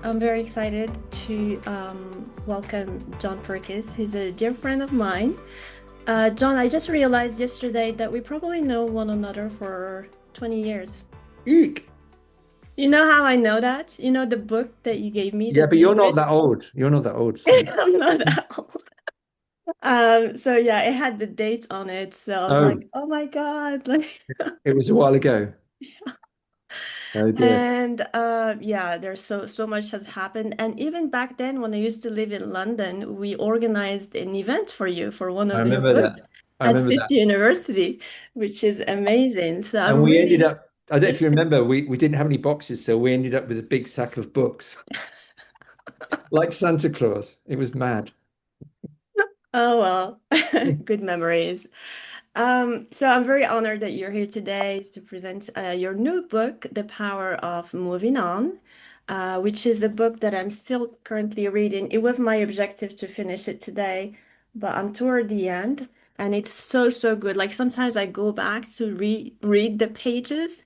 I'm very excited to welcome John Purkiss. He's a dear friend of mine. John, I just realized yesterday that we probably know one another for 20 years. Eek. You know how I know that? You know the book that you gave me, Yeah, the but you're not favorite? that old. You're not that old. So. I'm not that old. So yeah, it had the date on it. So I was Oh, like, oh my God. Like, it was a while ago. Oh dear. and yeah, there's so much has happened. And even back then, when I used to live in London, we organized an event for you for one I of your remember books that. I at remember City that. University, which is amazing. So And I'm we ended really, up, I don't know if you remember, we didn't have any boxes, so we ended up with a big sack of books, like Santa Claus. It was mad. oh well, good memories. So I'm very honored that you're here today to present your new book, The Power of Moving On, which is a book that I'm still currently reading. It was my objective to finish it today, but I'm toward the end, and it's so good. Like sometimes I go back to reread the pages,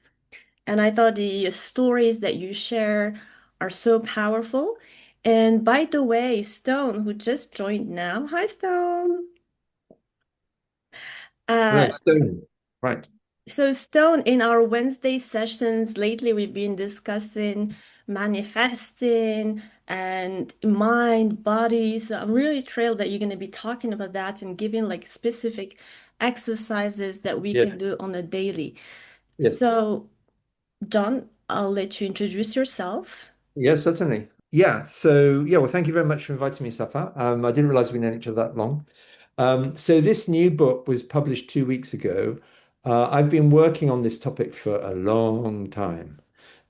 and I thought the stories that you share are so powerful. And by the way, Stone, who just joined now, hi Stone. Hello, Uh, Stone. Right. So, Stone, in our Wednesday sessions lately, we've been discussing manifesting and mind, body. So, I'm really thrilled that you're going to be talking about that and giving like specific exercises that we Yes. can do on a daily. Yes. So, John, I'll let you introduce yourself. Yes, certainly. Yeah. So, yeah, well, thank you very much for inviting me, Safa. I didn't realize we'd known each other that long. So this new book was published 2 weeks ago. I've been working on this topic for a long time,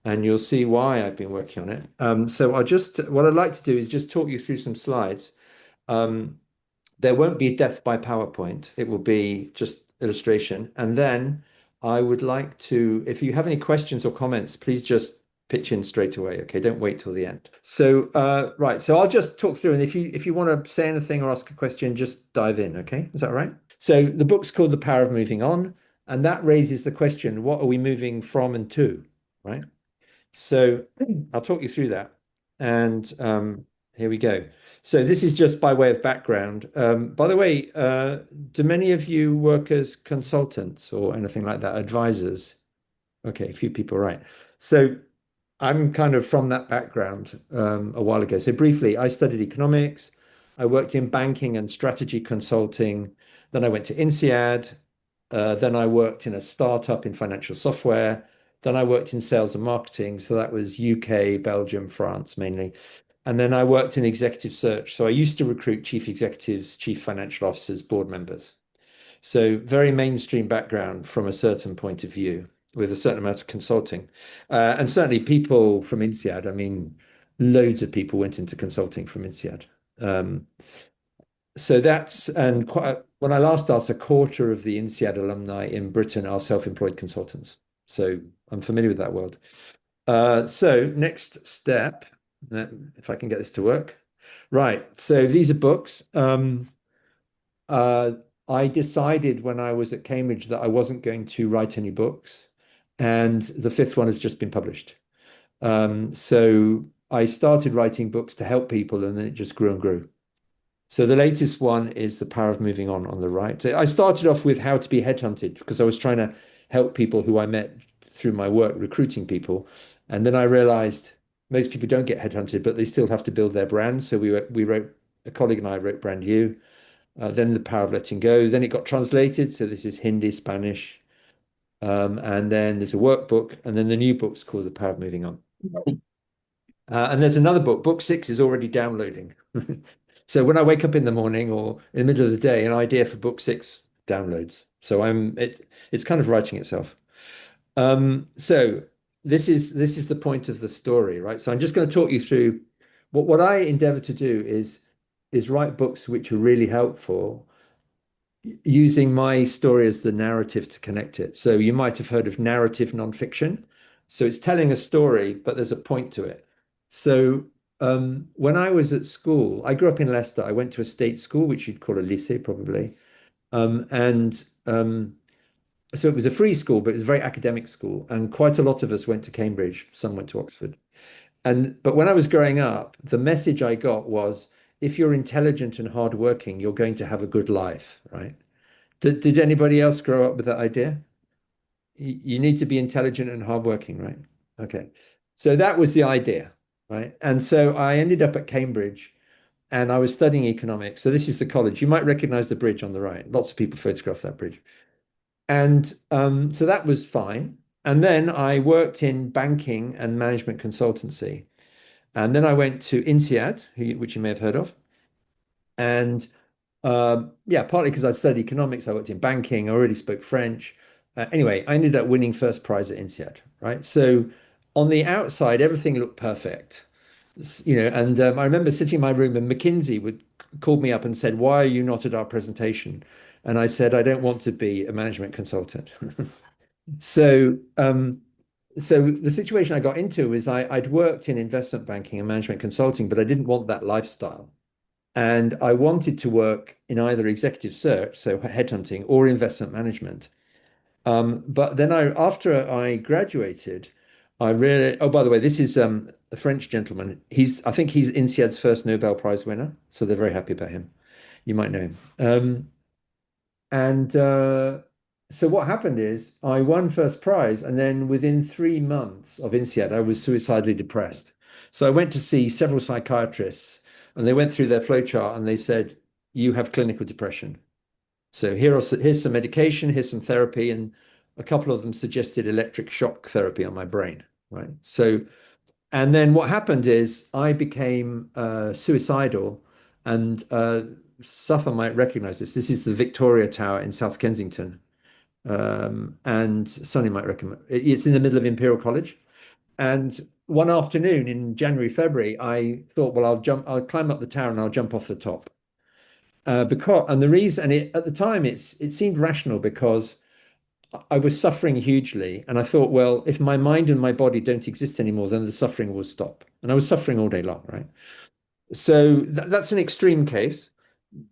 and you'll see why I've been working on it. So what I'd like to do is just talk you through some slides. Um, there won't be a death by PowerPoint. It will be just illustration. And then I would like to, if you have any questions or comments, please just pitch in straight away. Okay, don't wait till the end. So right, so I'll just talk through, and if you want to say anything or ask a question, just dive in. Okay, is that right? So the book's called The Power of Moving On, and that raises the question: what are we moving from and to? Right. So I'll talk you through that. And here we go. So this is just by way of background. By the way, do many of you work as consultants or anything like that, advisors? Okay, a few people, right. So I'm kind of from that background a while ago. So briefly, I studied economics. I worked in banking and strategy consulting. Then I went to INSEAD. Then I worked in a startup in financial software. Then I worked in sales and marketing. So that was UK, Belgium, France mainly. And then I worked in executive search. So I used to recruit chief executives, chief financial officers, board members. So very mainstream background from a certain point of view with a certain amount of consulting. And certainly people from INSEAD, I mean, loads of people went into consulting from INSEAD. Um, so that's, and quite, when I last asked, a quarter of the INSEAD alumni in Britain are self-employed consultants. So I'm familiar with that world. So next step, if I can get this to work. Right. So these are books. Uh, I decided when I was at Cambridge that I wasn't going to write any books, and the fifth one has just been published. So I started writing books to help people, and then it just grew and grew. So the latest one is The Power of Moving on the right. So I started off with how to be headhunted because I was trying to help people who I met through my work recruiting people. And then I realized most people don't get headhunted, but they still have to build their brand. So we wrote, a colleague and I wrote Brand You, then The Power of Letting Go. Then it got translated. So this is Hindi, Spanish. And then there's a workbook. And then the new book's called The Power of Moving On. And there's another book. Book six is already downloading. So when I wake up in the morning or in the middle of the day, an idea for book six downloads. So it's kind of writing itself. So this is the point of the story, right? So I'm just going to talk you through what I endeavor to do is write books which are really helpful using my story as the narrative to connect it. So you might have heard of narrative nonfiction. So it's telling a story, but there's a point to it. So when I was at school, I grew up in Leicester. I went to a state school, which you'd call a lycée probably. And so it was a free school, but it was a very academic school. And quite a lot of us went to Cambridge. Some went to Oxford. And but when I was growing up, the message I got was if you're intelligent and hardworking, you're going to have a good life, right? Did anybody else grow up with that idea? You need to be intelligent and hardworking, right? Okay. So that was the idea, right? And so I ended up at Cambridge and I was studying economics. So this is the college. You might recognize the bridge on the right. Lots of people photograph that bridge. And so that was fine. And then I worked in banking and management consultancy. And then I went to INSEAD, which you may have heard of. And yeah, partly because I studied economics, I worked in banking, I already spoke French. Anyway, I ended up winning first prize at INSEAD, right? So on the outside, everything looked perfect, and I remember sitting in my room and McKinsey would called me up and said, "Why are you not at our presentation?" And I said, "I don't want to be a management consultant." So, so the situation I got into is I'd worked in investment banking and management consulting, but I didn't want that lifestyle. And I wanted to work in either executive search, so headhunting, or investment management. But then after I graduated, I really, oh, by the way, this is a French gentleman. I think he's INSEAD's first Nobel Prize winner. So they're very happy about him. You might know him. And so what happened is I won first prize, and then within 3 months of INSEAD, I was suicidally depressed. So I went to see several psychiatrists, and they went through their flowchart, and they said, "You have clinical depression. So here's some medication, here's some therapy," and a couple of them suggested electric shock therapy on my brain, right? So and then what happened is I became suicidal, and Safa might recognize this. This is the Victoria Tower in South Kensington, and Sonny might recommend. It's in the middle of Imperial College. And one afternoon in January, February, I thought, well, I'll climb up the tower and I'll jump off the top. And the reason, at the time, it seemed rational because I was suffering hugely, and I thought, well, if my mind and my body don't exist anymore, then the suffering will stop. And I was suffering all day long, right? So that's an extreme case,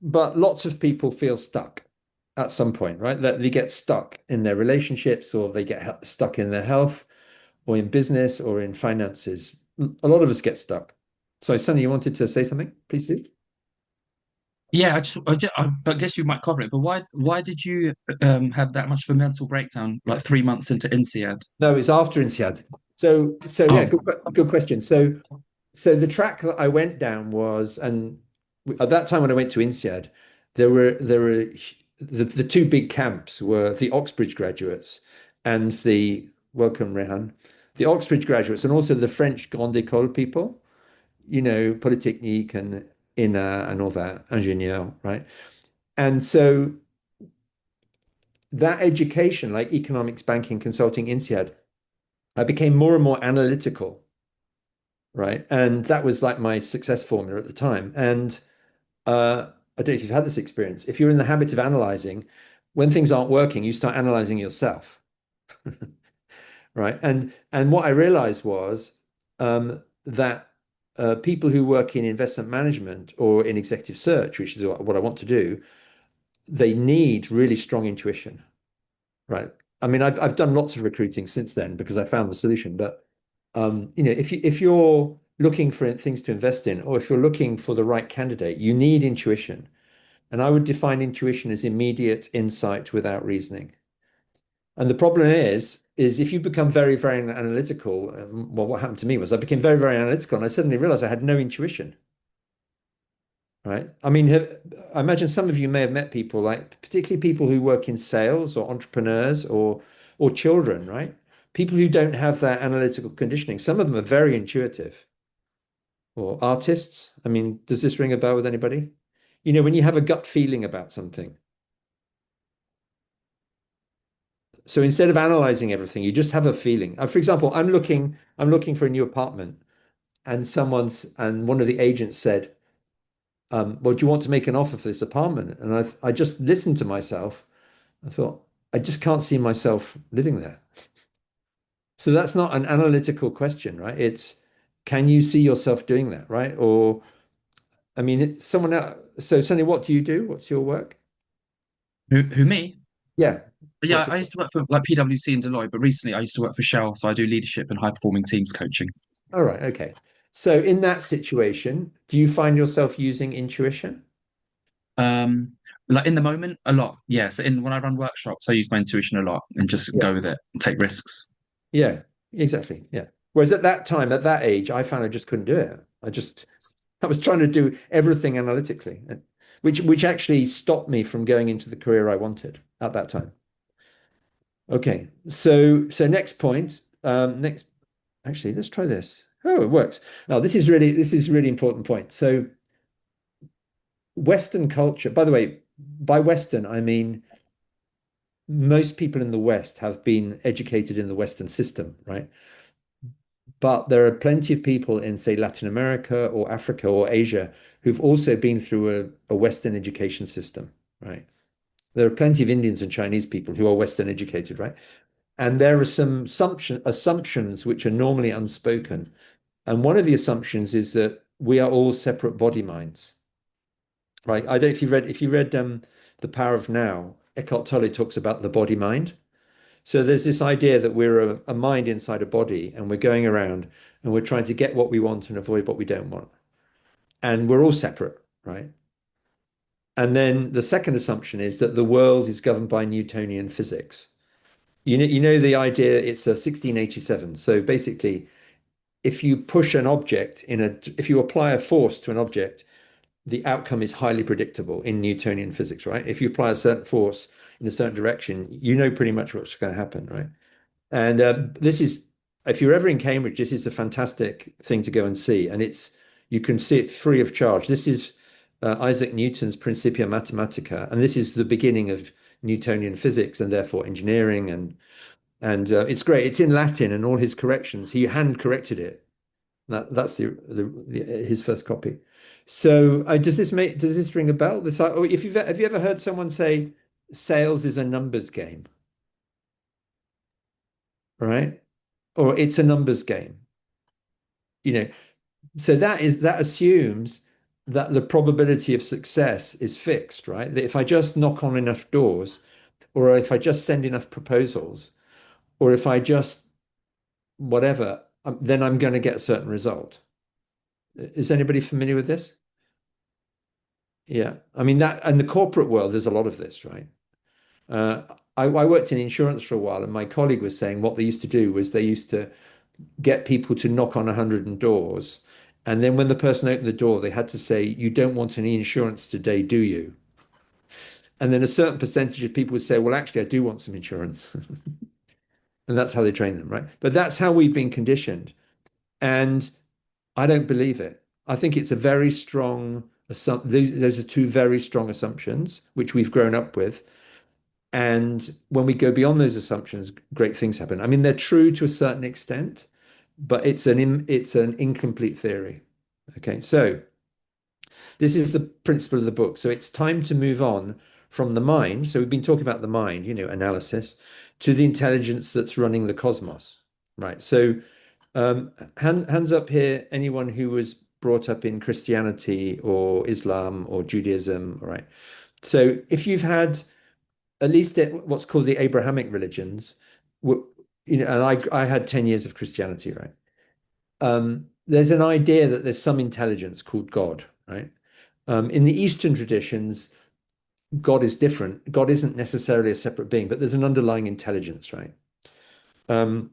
but lots of people feel stuck at some point, right? That they get stuck in their relationships, or they get stuck in their health, or in business, or in finances. A lot of us get stuck. So, Sunny, you wanted to say something? Please do. Yeah, I guess you might cover it, but why did you have that much of a mental breakdown like 3 months into INSEAD? No, it's after INSEAD. So yeah, Oh, good question. So the track that I went down was, and at that time when I went to INSEAD, there were the two big camps were the Oxbridge graduates and the welcome Rehan, the Oxbridge graduates, and also the French Grande École people, Polytechnique and INA and all that, ingénieur, right? And so that education, like economics, banking, consulting, INSEAD, I became more and more analytical, right? And that was like my success formula at the time. And I don't know if you've had this experience. If you're in the habit of analyzing, when things aren't working, you start analyzing yourself, right? And what I realized was that people who work in investment management or in executive search, which is what I want to do, they need really strong intuition, right? I mean, I've done lots of recruiting since then because I found the solution. But if you're looking for things to invest in, or if you're looking for the right candidate, you need intuition. And I would define intuition as immediate insight without reasoning. And the problem is if you become very, very analytical, well, what happened to me was I became very, very analytical, and I suddenly realized I had no intuition. Right. I mean, I imagine some of you may have met people like, particularly people who work in sales or entrepreneurs or children, right? People who don't have that analytical conditioning. Some of them are very intuitive. Or artists. I mean, does this ring a bell with anybody? When you have a gut feeling about something. So instead of analyzing everything, you just have a feeling. For example, I'm looking for a new apartment, and one of the agents said, well, do you want to make an offer for this apartment? And I just listened to myself. I thought, I just can't see myself living there. So that's not an analytical question, right? It's, can you see yourself doing that, right? Or, I mean, someone else. So, Sonny, what do you do? What's your work? who me? Yeah. Yeah, What's it? I used to work for like PwC and Deloitte, but recently I used to work for Shell, so I do leadership and high performing teams coaching. All right, okay. So in that situation, do you find yourself using intuition? Um, like in the moment, a lot. Yes. In when I run workshops, I use my intuition a lot and just Yeah. go with it and take risks. Yeah, exactly. Yeah. Whereas at that time, at that age, I found I just couldn't do it. I was trying to do everything analytically, which actually stopped me from going into the career I wanted at that time. Okay, so next point. Next, actually, let's try this. Oh, it works. Now, this is really important point. So Western culture, by the way, by Western, I mean most people in the West have been educated in the Western system, right? But there are plenty of people in, say, Latin America or Africa or Asia who've also been through a Western education system, right? There are plenty of Indians and Chinese people who are Western educated, right? And there are some assumptions which are normally unspoken. And one of the assumptions is that we are all separate body minds, right? I don't know if you read The Power of Now, Eckhart Tolle talks about the body mind. So there's this idea that we're a mind inside a body and we're going around and we're trying to get what we want and avoid what we don't want. And we're all separate, right? And then the second assumption is that the world is governed by Newtonian physics. You know the idea, it's a 1687. So basically, if you apply a force to an object, the outcome is highly predictable in Newtonian physics, right? If you apply a certain force in a certain direction, you know pretty much what's going to happen, right? And this is, if you're ever in Cambridge, this is a fantastic thing to go and see. And you can see it free of charge. This is Isaac Newton's Principia Mathematica, and this is the beginning of Newtonian physics and therefore engineering. And it's great. It's in Latin, and all his corrections, he hand corrected it. That's his first copy. So does this ring a bell? If have you ever heard someone say sales is a numbers game, right? Or it's a numbers game, you know. So that assumes that the probability of success is fixed, right? That if I just knock on enough doors, or if I just send enough proposals, or if I just whatever, then I'm going to get a certain result. Is anybody familiar with this? Yeah, I mean that, and the corporate world, there's a lot of this, right? Uh, I worked in insurance for a while, and my colleague was saying what they used to do was they used to get people to knock on 100 doors. And then when the person opened the door, they had to say, "You don't want any insurance today, do you?" And then a certain percentage of people would say, "Well, actually, I do want some insurance." And that's how they train them, right? But that's how we've been conditioned. And I don't believe it. I think it's a very strong assumption. Those are two very strong assumptions, which we've grown up with. And when we go beyond those assumptions, great things happen. I mean, they're true to a certain extent, but it's an incomplete theory. Okay, so this is the principle of the book. So it's time to move on from the mind. So we've been talking about the mind, analysis, to the intelligence that's running the cosmos, right? So hands up here, anyone who was brought up in Christianity or Islam or Judaism, all right? So if you've had at least what's called the Abrahamic religions, and I had 10 years of Christianity, right? There's an idea that there's some intelligence called God, right? In the Eastern traditions, God is different. God isn't necessarily a separate being, but there's an underlying intelligence, right? Um,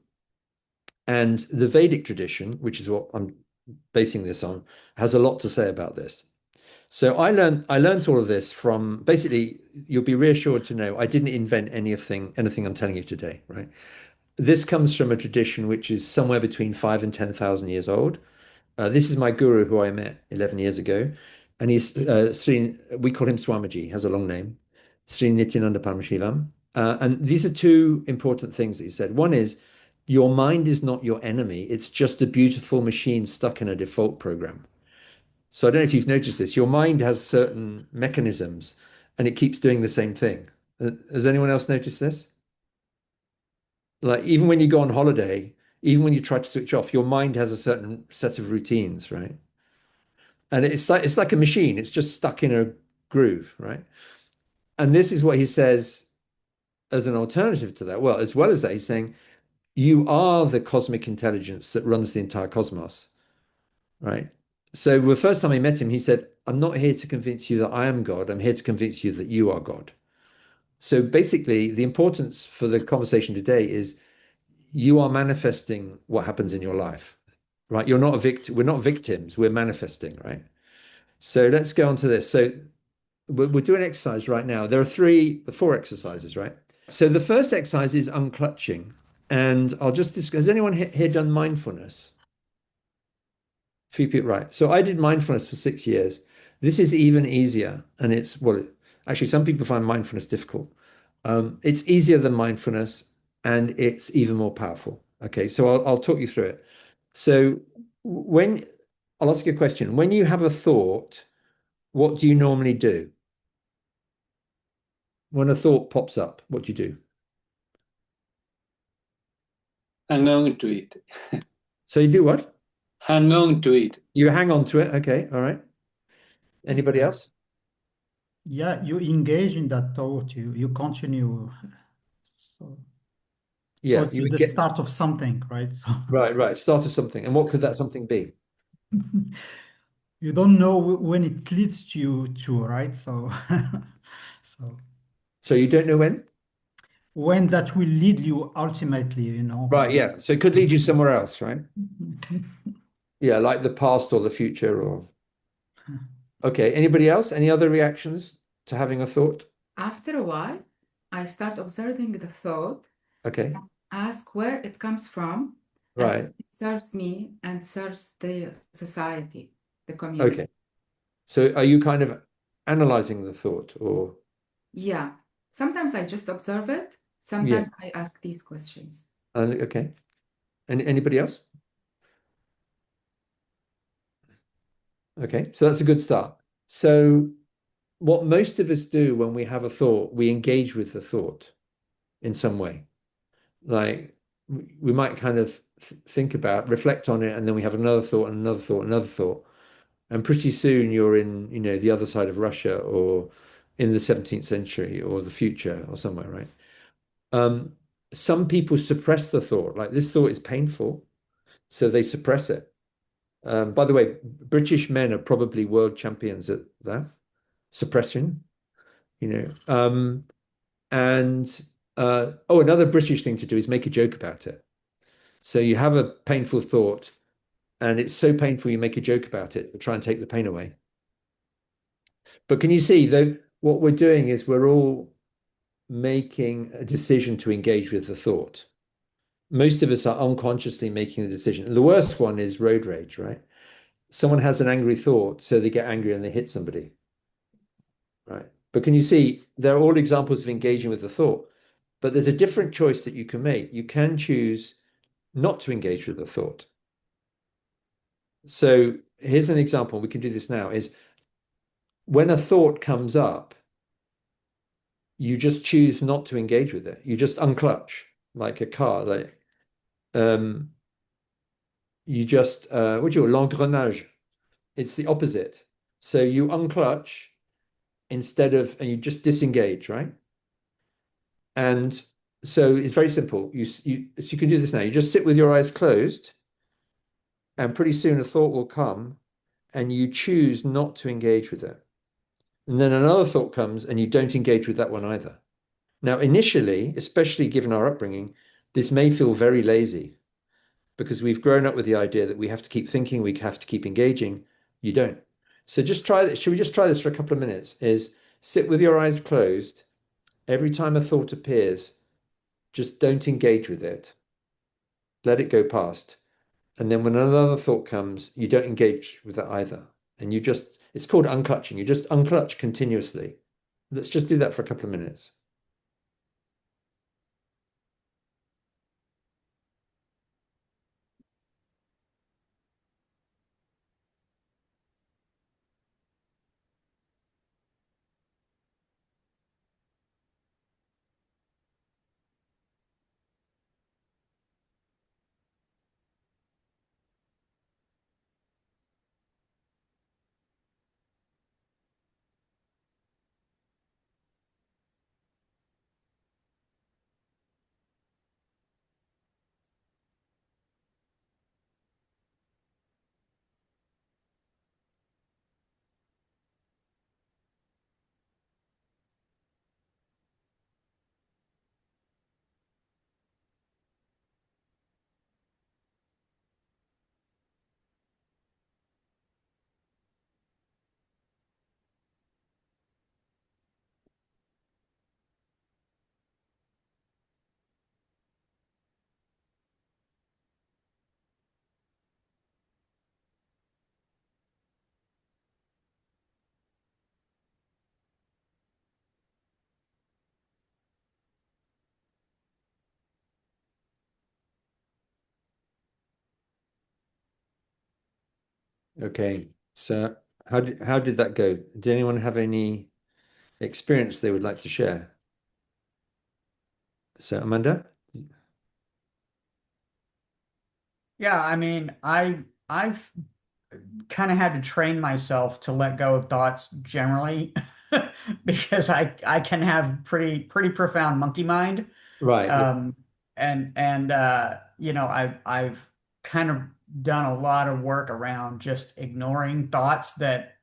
and the Vedic tradition, which is what I'm basing this on, has a lot to say about this. So I learned all of this from basically, you'll be reassured to know I didn't invent anything I'm telling you today, right? This comes from a tradition which is somewhere between 5 and 10,000 years old. This is my guru who I met 11 years ago. And we call him Swamiji, he has a long name, Sri Nityananda Paramashivam. And these are two important things that he said. One is, your mind is not your enemy. It's just a beautiful machine stuck in a default program. So I don't know if you've noticed this. Your mind has certain mechanisms and it keeps doing the same thing. Has anyone else noticed this? Like even when you go on holiday, even when you try to switch off, your mind has a certain set of routines, right? And it's like a machine. It's just stuck in a groove, right? And this is what he says as an alternative to that. Well, as well as that, he's saying You are the cosmic intelligence that runs the entire cosmos, right? So the first time I met him, he said, I'm not here to convince you that I am God. I'm here to convince you that you are God. So basically, the importance for the conversation today is you are manifesting what happens in your life, right? You're not a victim. We're not victims. We're manifesting, right? So let's go on to this. So we're doing an exercise right now. There are four exercises, right? So the first exercise is unclutching. And I'll just discuss, has anyone here done mindfulness? A few people, right. So I did mindfulness for 6 years. This is even easier. And well, actually, some people find mindfulness difficult. It's easier than mindfulness and it's even more powerful. Okay, so I'll talk you through it. So when I'll ask you a question, when you have a thought, what do you normally do? When a thought pops up, what do you do? Hang on to it. So you do what? Hang on to it. You hang on to it. Okay, all right. Anybody else? Yeah, you engage in that thought, you continue. So, so Yeah, it's you would the get start of something, right? So right. Start of something. And what could that something be? you don't know when it leads to you to, right? So, so So you don't know when? when that will lead you ultimately, Right, yeah. So it could lead you somewhere else, right? Yeah, like the past or the future or okay. Anybody else? Any other reactions to having a thought? After a while, I start observing the thought, Okay, ask where it comes from, and right. it serves me and serves the society, the community. Okay. So are you kind of analyzing the thought or Yeah. Sometimes I just observe it. yeah. Sometimes I ask these questions. Okay. And anybody else? Okay, so that's a good start. So what most of us do when we have a thought, we engage with the thought in some way. Like we might kind of think about, reflect on it, and then we have another thought and another thought, another thought. And pretty soon you're in, the other side of Russia or in the 17th century or the future or somewhere, right? Um, some people suppress the thought, like this thought is painful, so they suppress it. By the way, British men are probably world champions at that, suppression, you know. And another British thing to do is make a joke about it. So you have a painful thought, and it's so painful you make a joke about it to try and take the pain away. But can you see though what we're doing is we're all making a decision to engage with the thought. Most of us are unconsciously making the decision. And the worst one is road rage, right? Someone has an angry thought, so they get angry and they hit somebody, right? But can you see they're all examples of engaging with the thought? But there's a different choice that you can make. You can choose not to engage with the thought. So here's an example. We can do this now is when a thought comes up, you just choose not to engage with it. You just unclutch like a car. Like you just what do you l'engrenage? It's the opposite. So you unclutch instead of and you just disengage, right? And so it's very simple. You can do this now. You just sit with your eyes closed, and pretty soon a thought will come, and you choose not to engage with it. And then another thought comes, and you don't engage with that one either. Now, initially, especially given our upbringing, this may feel very lazy because we've grown up with the idea that we have to keep thinking, we have to keep engaging. You don't. So just try this. Should we just try this for a couple of minutes? Is sit with your eyes closed. Every time a thought appears, just don't engage with it. Let it go past. And then when another thought comes, you don't engage with that either. And it's called unclutching. You just unclutch continuously. Let's just do that for a couple of minutes. Okay. So how did that go? Did anyone have any experience they would like to share? So Amanda? Yeah, I mean, I've kind of had to train myself to let go of thoughts generally because I can have pretty profound monkey mind. Right. Yeah. Um, and you know, I've kind of done a lot of work around just ignoring thoughts that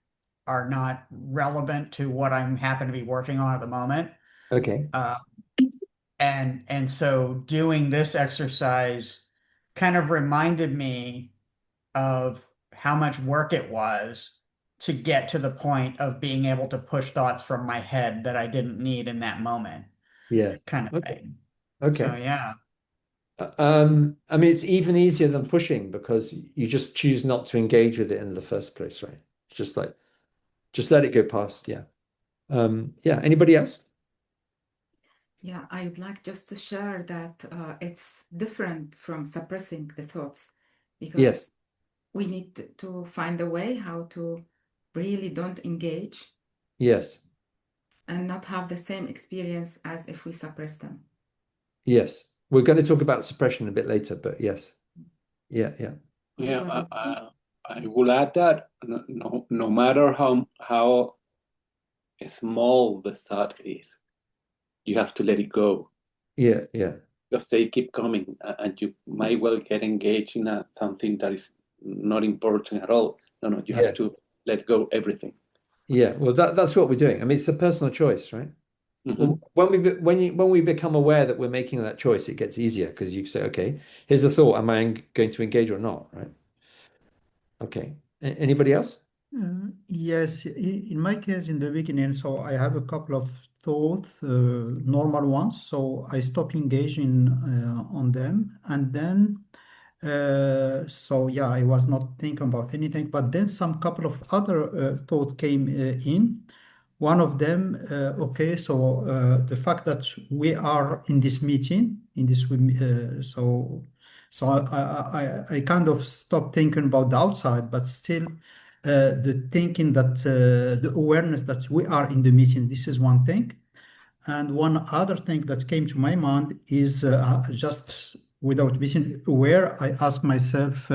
are not relevant to what I'm happen to be working on at the moment. Okay. Uh, and so doing this exercise kind of reminded me of how much work it was to get to the point of being able to push thoughts from my head that I didn't need in that moment, Yeah. kind of Okay. thing. So Okay. yeah. I mean, it's even easier than pushing because you just choose not to engage with it in the first place, right? Just like, just let it go past. Yeah. Yeah. Anybody else? Yeah, I would like just to share that it's different from suppressing the thoughts because Yes. we need to find a way how to really don't engage Yes. and not have the same experience as if we suppress them. Yes. We're going to talk about suppression a bit later, but yes. Yeah. Yeah. Yeah, Because it, I will add that no matter how small the thought is, you have to let it go Yeah. Yeah. because they keep coming, and you might well get engaged in something that is not important at all. No, you have Yeah. to let go everything. Yeah. Well, that's what we're doing. I mean, it's a personal choice, right? Hmm. Well, when we become aware that we're making that choice, it gets easier because you say, okay, here's the thought. Am I going to engage or not? Right? Okay. Anybody else? Yes, in my case, in the beginning, so I have a couple of thoughts, normal ones. So I stop engaging on them, and then, so yeah, I was not thinking about anything. But then some couple of other thoughts came in. One of them, okay, so the fact that we are in this meeting, so I kind of stopped thinking about the outside, but still the thinking that the awareness that we are in the meeting, this is one thing. And one other thing that came to my mind is just without being aware, I ask myself,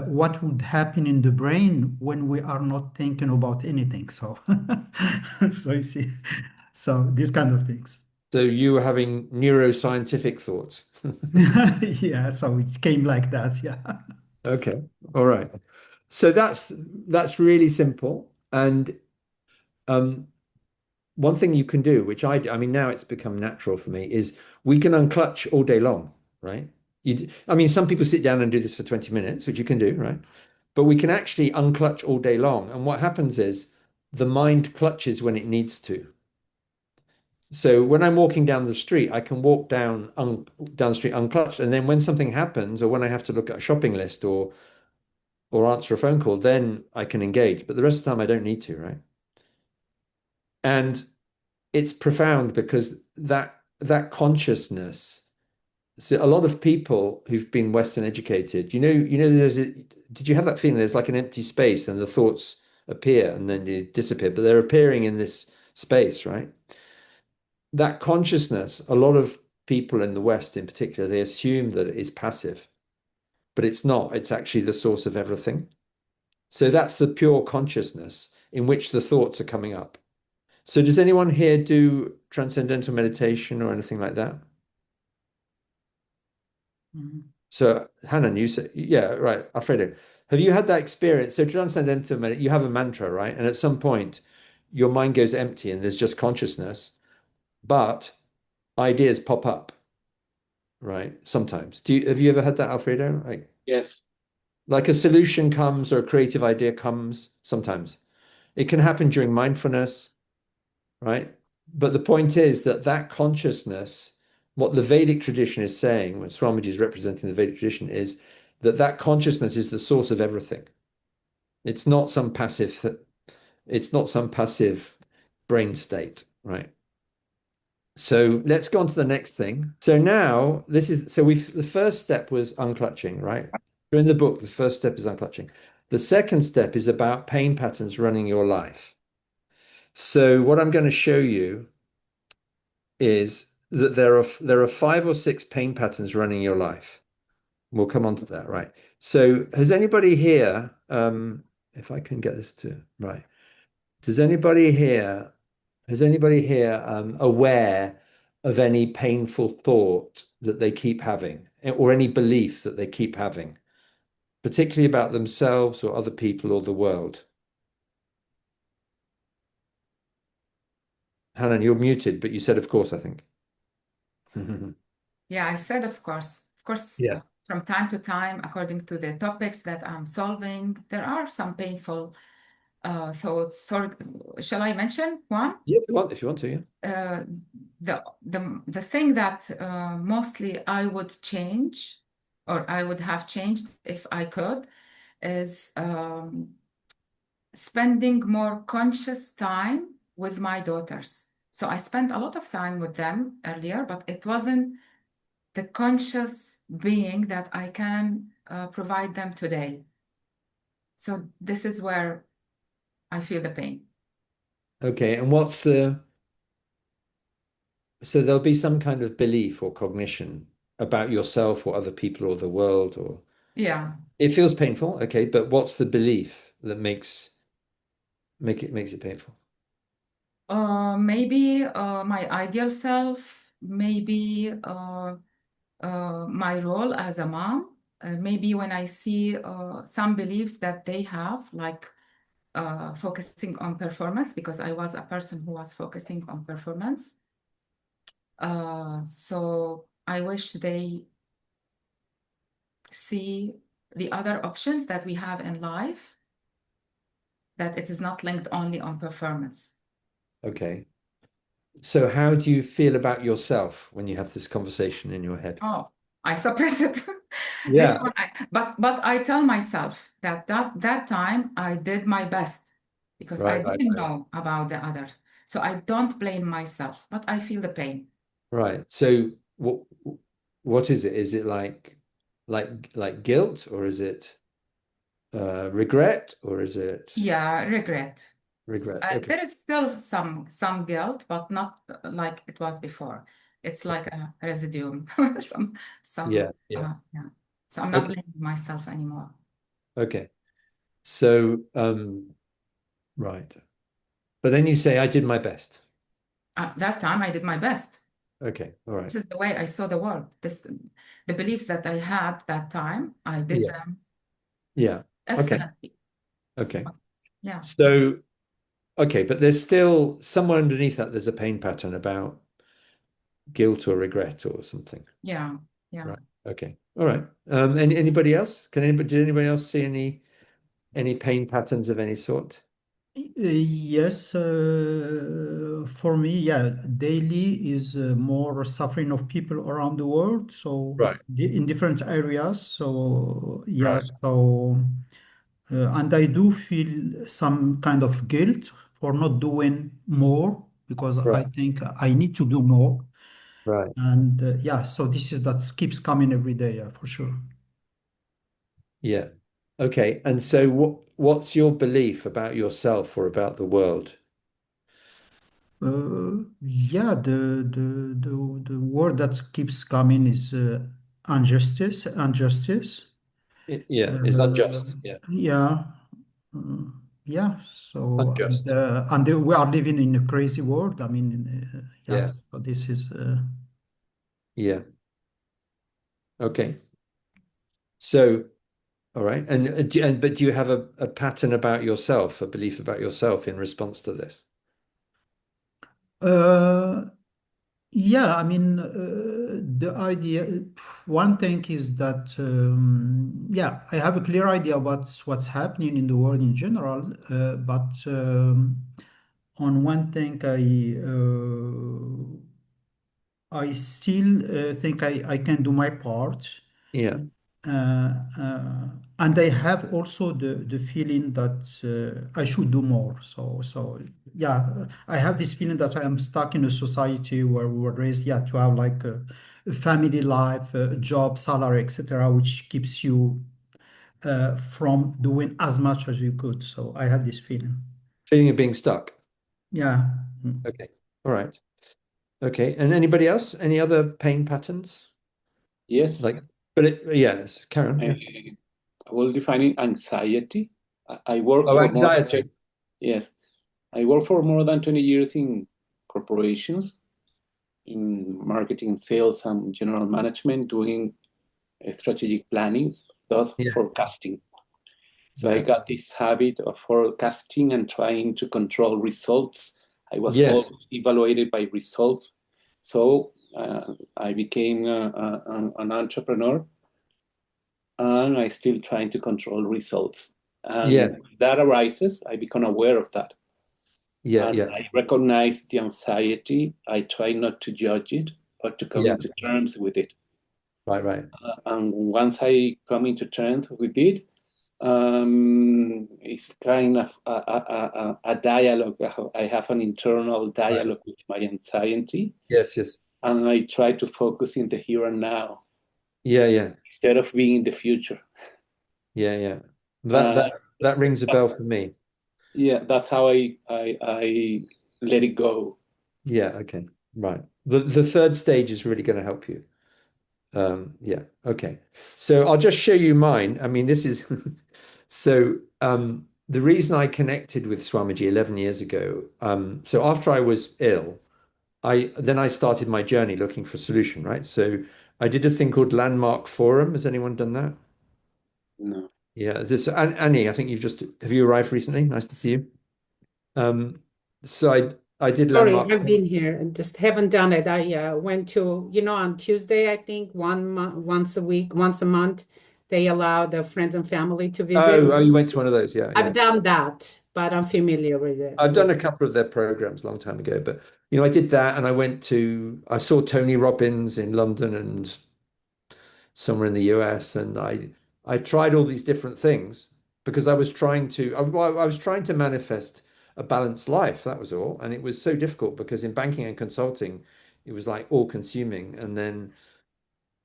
what would happen in the brain when we are not thinking about anything? So, so you see, so these kind of things. So you were having neuroscientific thoughts. Yeah, so it came like that. Yeah. Okay. All right. So that's really simple. And um, one thing you can do, which I mean, now it's become natural for me, is we can unclutch all day long, right? I mean, some people sit down and do this for 20 minutes, which you can do, right? But we can actually unclutch all day long. And what happens is the mind clutches when it needs to. So when I'm walking down the street, I can walk down the street unclutched, and then when something happens, or when I have to look at a shopping list or answer a phone call, then I can engage. But the rest of the time, I don't need to, right? And it's profound because that consciousness. So a lot of people who've been Western educated, did you have that feeling there's like an empty space and the thoughts appear and then they disappear, but they're appearing in this space, right? That consciousness, a lot of people in the West in particular, they assume that it is passive, but it's not. It's actually the source of everything. So that's the pure consciousness in which the thoughts are coming up. So does anyone here do transcendental meditation or anything like that? Mhm. So Hanan, you said, yeah, right, Alfredo, have you had that experience? So transcendental meditation, you have a mantra, right? And at some point, your mind goes empty and there's just consciousness, but ideas pop up, right? Sometimes. Have you ever had that, Alfredo? Yes. Like a solution comes or a creative idea comes sometimes. It can happen during mindfulness, right? But the point is that consciousness, what the Vedic tradition is saying, when Swamiji is representing the Vedic tradition, is that consciousness is the source of everything. It's not some passive, it's not some passive brain state, right? So let's go on to the next thing. So now the first step was unclutching, right? So in the book, the first step is unclutching. The second step is about pain patterns running your life. So what I'm going to show you is that there are 5 or 6 pain patterns running your life. We'll come on to that, right? So has anybody here, if I can get this to right, does anybody here, is anybody here aware of any painful thought that they keep having, or any belief that they keep having, particularly about themselves or other people or the world? Hanan, you're muted, but you said, of course, I think. Yeah, I said, of course. Of course, Yeah. from time to time, according to the topics that I'm solving, there are some painful thoughts. Shall I mention one? Yeah, if you want to, yeah. The thing that mostly I would change, or I would have changed if I could, is spending more conscious time with my daughters. So I spent a lot of time with them earlier, but it wasn't the conscious being that I can provide them today. So this is where I feel the pain. Okay, and so there'll be some kind of belief or cognition about yourself or other people or the world, or Yeah. it feels painful, okay, but what's the belief that makes it painful? Maybe my ideal self, maybe my role as a mom, maybe when I see some beliefs that they have, like focusing on performance, because I was a person who was focusing on performance. So I wish they see the other options that we have in life, that it is not linked only on performance. Okay. So how do you feel about yourself when you have this conversation in your head? Oh, I suppress it. Yeah. This one, but I tell myself that time I did my best because I Right. didn't know about the other. So I don't blame myself, but I feel the pain. Right. So what is it? Is it like guilt, or is it regret, or is it Yeah, regret. regret? Okay. There is still some guilt, but not like it was before. It's like a residue. Yeah. Yeah. So I'm not Okay. blaming myself anymore. Okay. So right. But then you say I did my best. That time I did my best. Okay. All right. This is the way I saw the world. The beliefs that I had that time, I did Yeah. them Yeah. Okay. excellently. Okay. Yeah. So okay, but there's still somewhere underneath that there's a pain pattern about guilt or regret or something. Yeah. Yeah. Right. Okay. All right. Anybody else? Did anybody else see any pain patterns of any sort? Yes, for me, yeah, daily is more suffering of people around the world. So Right. in different areas. So yeah, Right. so and I do feel some kind of guilt for not doing more because I Right. think I need to do more. Right. And yeah, so this is that keeps coming every day, yeah, for sure. Yeah. Okay. And so what's your belief about yourself or about the world? Yeah, the word that keeps coming is injustice, injustice. Yeah, it's Uh, unjust. Yeah. yeah, uh, yeah. So Unjust. and we are living in a crazy world. I mean, yeah. Yeah. So this is Yeah. Okay. So, all right. But do you have a pattern about yourself, a belief about yourself in response to this? uh, yeah. I mean, the idea. One thing is that yeah, I have a clear idea what's happening in the world in general, but. On one thing, I still think I can do my part, Yeah. uh, and I have also the feeling that I should do more. So yeah, I have this feeling that I am stuck in a society where we were raised, yeah, to have like a family life, a job, salary, etc., which keeps you from doing as much as you could. So I have this feeling. Feeling of being stuck. Yeah. Mm. Okay. All right. Okay. And anybody else? Any other pain patterns? Yes, Like, yes, Karen. Yeah. I will define it anxiety. I work Oh, for more than anxiety. yes, I work for more than 20 years in corporations, in marketing, sales, and general management, doing strategic planning, thus Yeah. forecasting. So I Yeah. got this habit of forecasting and trying to control results. I was Yes. always evaluated by results. So I became an entrepreneur, and I still trying to control results. Yeah. And when that arises, I become aware of that. Yeah. And Yeah. I recognize the anxiety. I try not to judge it, but to come Yeah. into terms with it. Right. Right. And once I come into terms with it, it's kind of a dialogue. I have an internal Right. dialogue with my anxiety, Yes. Yes. and I try to focus in the here and now Yeah. Yeah. instead of being in the future. Yeah. Yeah. That Uh, that that rings a that's, bell for me. yeah, that's how I let it go. Yeah. Okay. Right. The third stage is really going to help you. Yeah. Okay. So I'll just show you mine. I mean, this is so the reason I connected with Swamiji 11 years ago. So after I was ill, I started my journey looking for a solution, right? So I did a thing called Landmark Forum. Has anyone done that? No. Yeah. Annie, I think have you arrived recently? Nice to see you. Um, so I did Sorry, Landmark I've Forum. been here and just haven't done it. I went to, on Tuesday, I think, once a week, once a month, they allow the friends and family to visit. Oh, you went to one of those. Yeah, I've yeah. done that, but I'm familiar with it. I've done a couple of their programs a long time ago, but I did that and I saw Tony Robbins in London and somewhere in the US, and I tried all these different things because I was trying to manifest a balanced life, that was all. And it was so difficult because in banking and consulting, it was like all consuming. And then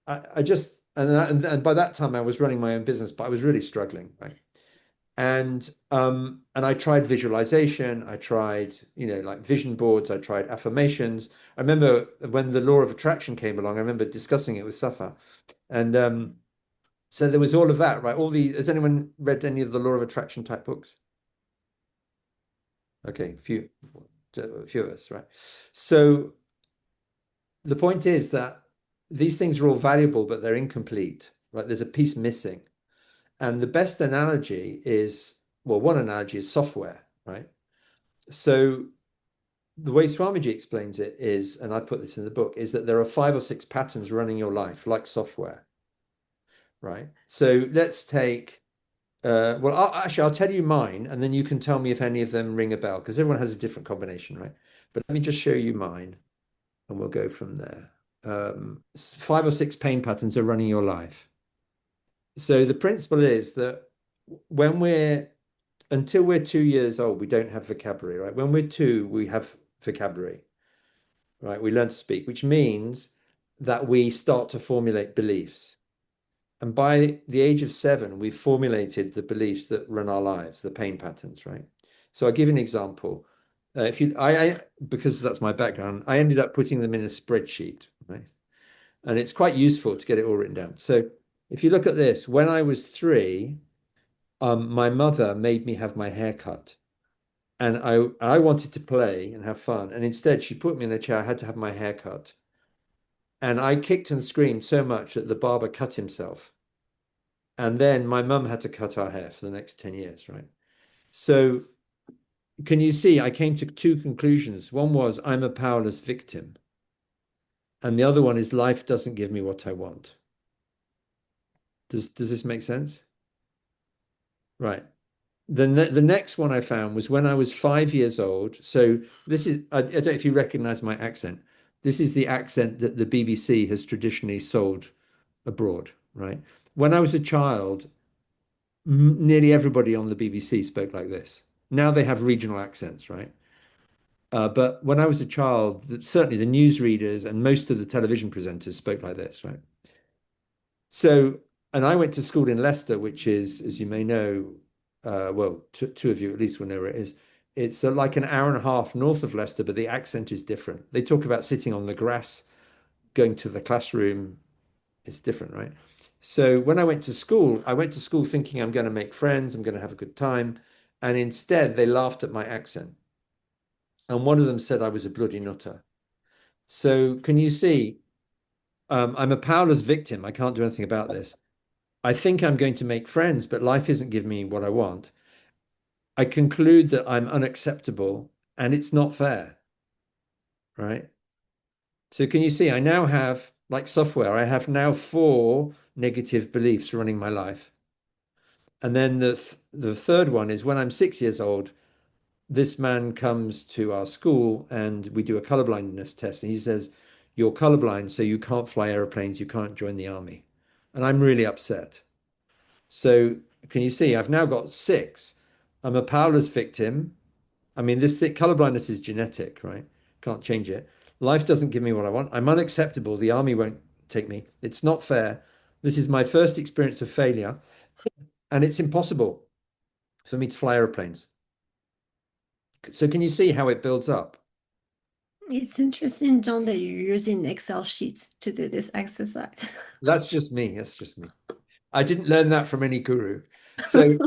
I just and by that time I was running my own business, but I was really struggling, right? And I tried visualization, I tried, like vision boards, I tried affirmations. I remember when the law of attraction came along, I remember discussing it with Safa. And so there was all of that, right? Has anyone read any of the law of attraction type books? Okay, a few of us, right? So the point is that these things are all valuable, but they're incomplete, right? There's a piece missing. And the best analogy is, well, one analogy is software, right? So the way Swamiji explains it is, and I put this in the book, is that there are 5 or 6 patterns running your life like software, right? So let's take, I'll tell you mine, and then you can tell me if any of them ring a bell, because everyone has a different combination, right? But let me just show you mine, and we'll go from there. 5 or 6 pain patterns are running your life. So the principle is that when until we're 2 years old, we don't have vocabulary, right? When we're 2, we have vocabulary, right? We learn to speak, which means that we start to formulate beliefs. And by the age of 7, we've formulated the beliefs that run our lives, the pain patterns, right? So I'll give you an example. Because that's my background, I ended up putting them in a spreadsheet, right? And it's quite useful to get it all written down. So if you look at this, when I was 3, my mother made me have my hair cut. And I wanted to play and have fun. And instead, she put me in a chair. I had to have my hair cut. And I kicked and screamed so much that the barber cut himself. And then my mum had to cut our hair for the next 10 years, right? So can you see, I came to 2 conclusions. One was I'm a powerless victim. And the other one is life doesn't give me what I want. Does this make sense? Right. The next one I found was when I was 5 years old. So this is, I don't know if you recognize my accent. This is the accent that the BBC has traditionally sold abroad, right? When I was a child, nearly everybody on the BBC spoke like this. Now they have regional accents, right? But when I was a child, certainly the newsreaders and most of the television presenters spoke like this, right? So, And I went to school in Leicester, which is, as you may know, well, two of you at least will know where it is. It's like an hour and a half north of Leicester, but the accent is different. They talk about sitting on the grass, going to the classroom. It's different, right? So when I went to school thinking I'm going to make friends, I'm going to have a good time. And instead, they laughed at my accent. And one of them said I was a bloody nutter. So can you see? I'm a powerless victim. I can't do anything about this. I think I'm going to make friends, but life isn't giving me what I want. I conclude that I'm unacceptable and it's not fair, right? So can you see? I now have, like software, I have now 4 negative beliefs running my life. And then the third one is when I'm 6 years old, this man comes to our school and we do a colorblindness test. And he says, "You're colorblind, so you can't fly airplanes, you can't join the army." And I'm really upset. So can you see? I've now got 6. I'm a powerless victim. I mean, this colorblindness is genetic, right? Can't change it. Life doesn't give me what I want. I'm unacceptable. The army won't take me. It's not fair. This is my first experience of failure, and it's impossible for me to fly airplanes. So can you see how it builds up? It's interesting, John, that you're using Excel sheets to do this exercise. That's just me. That's just me. I didn't learn that from any guru. So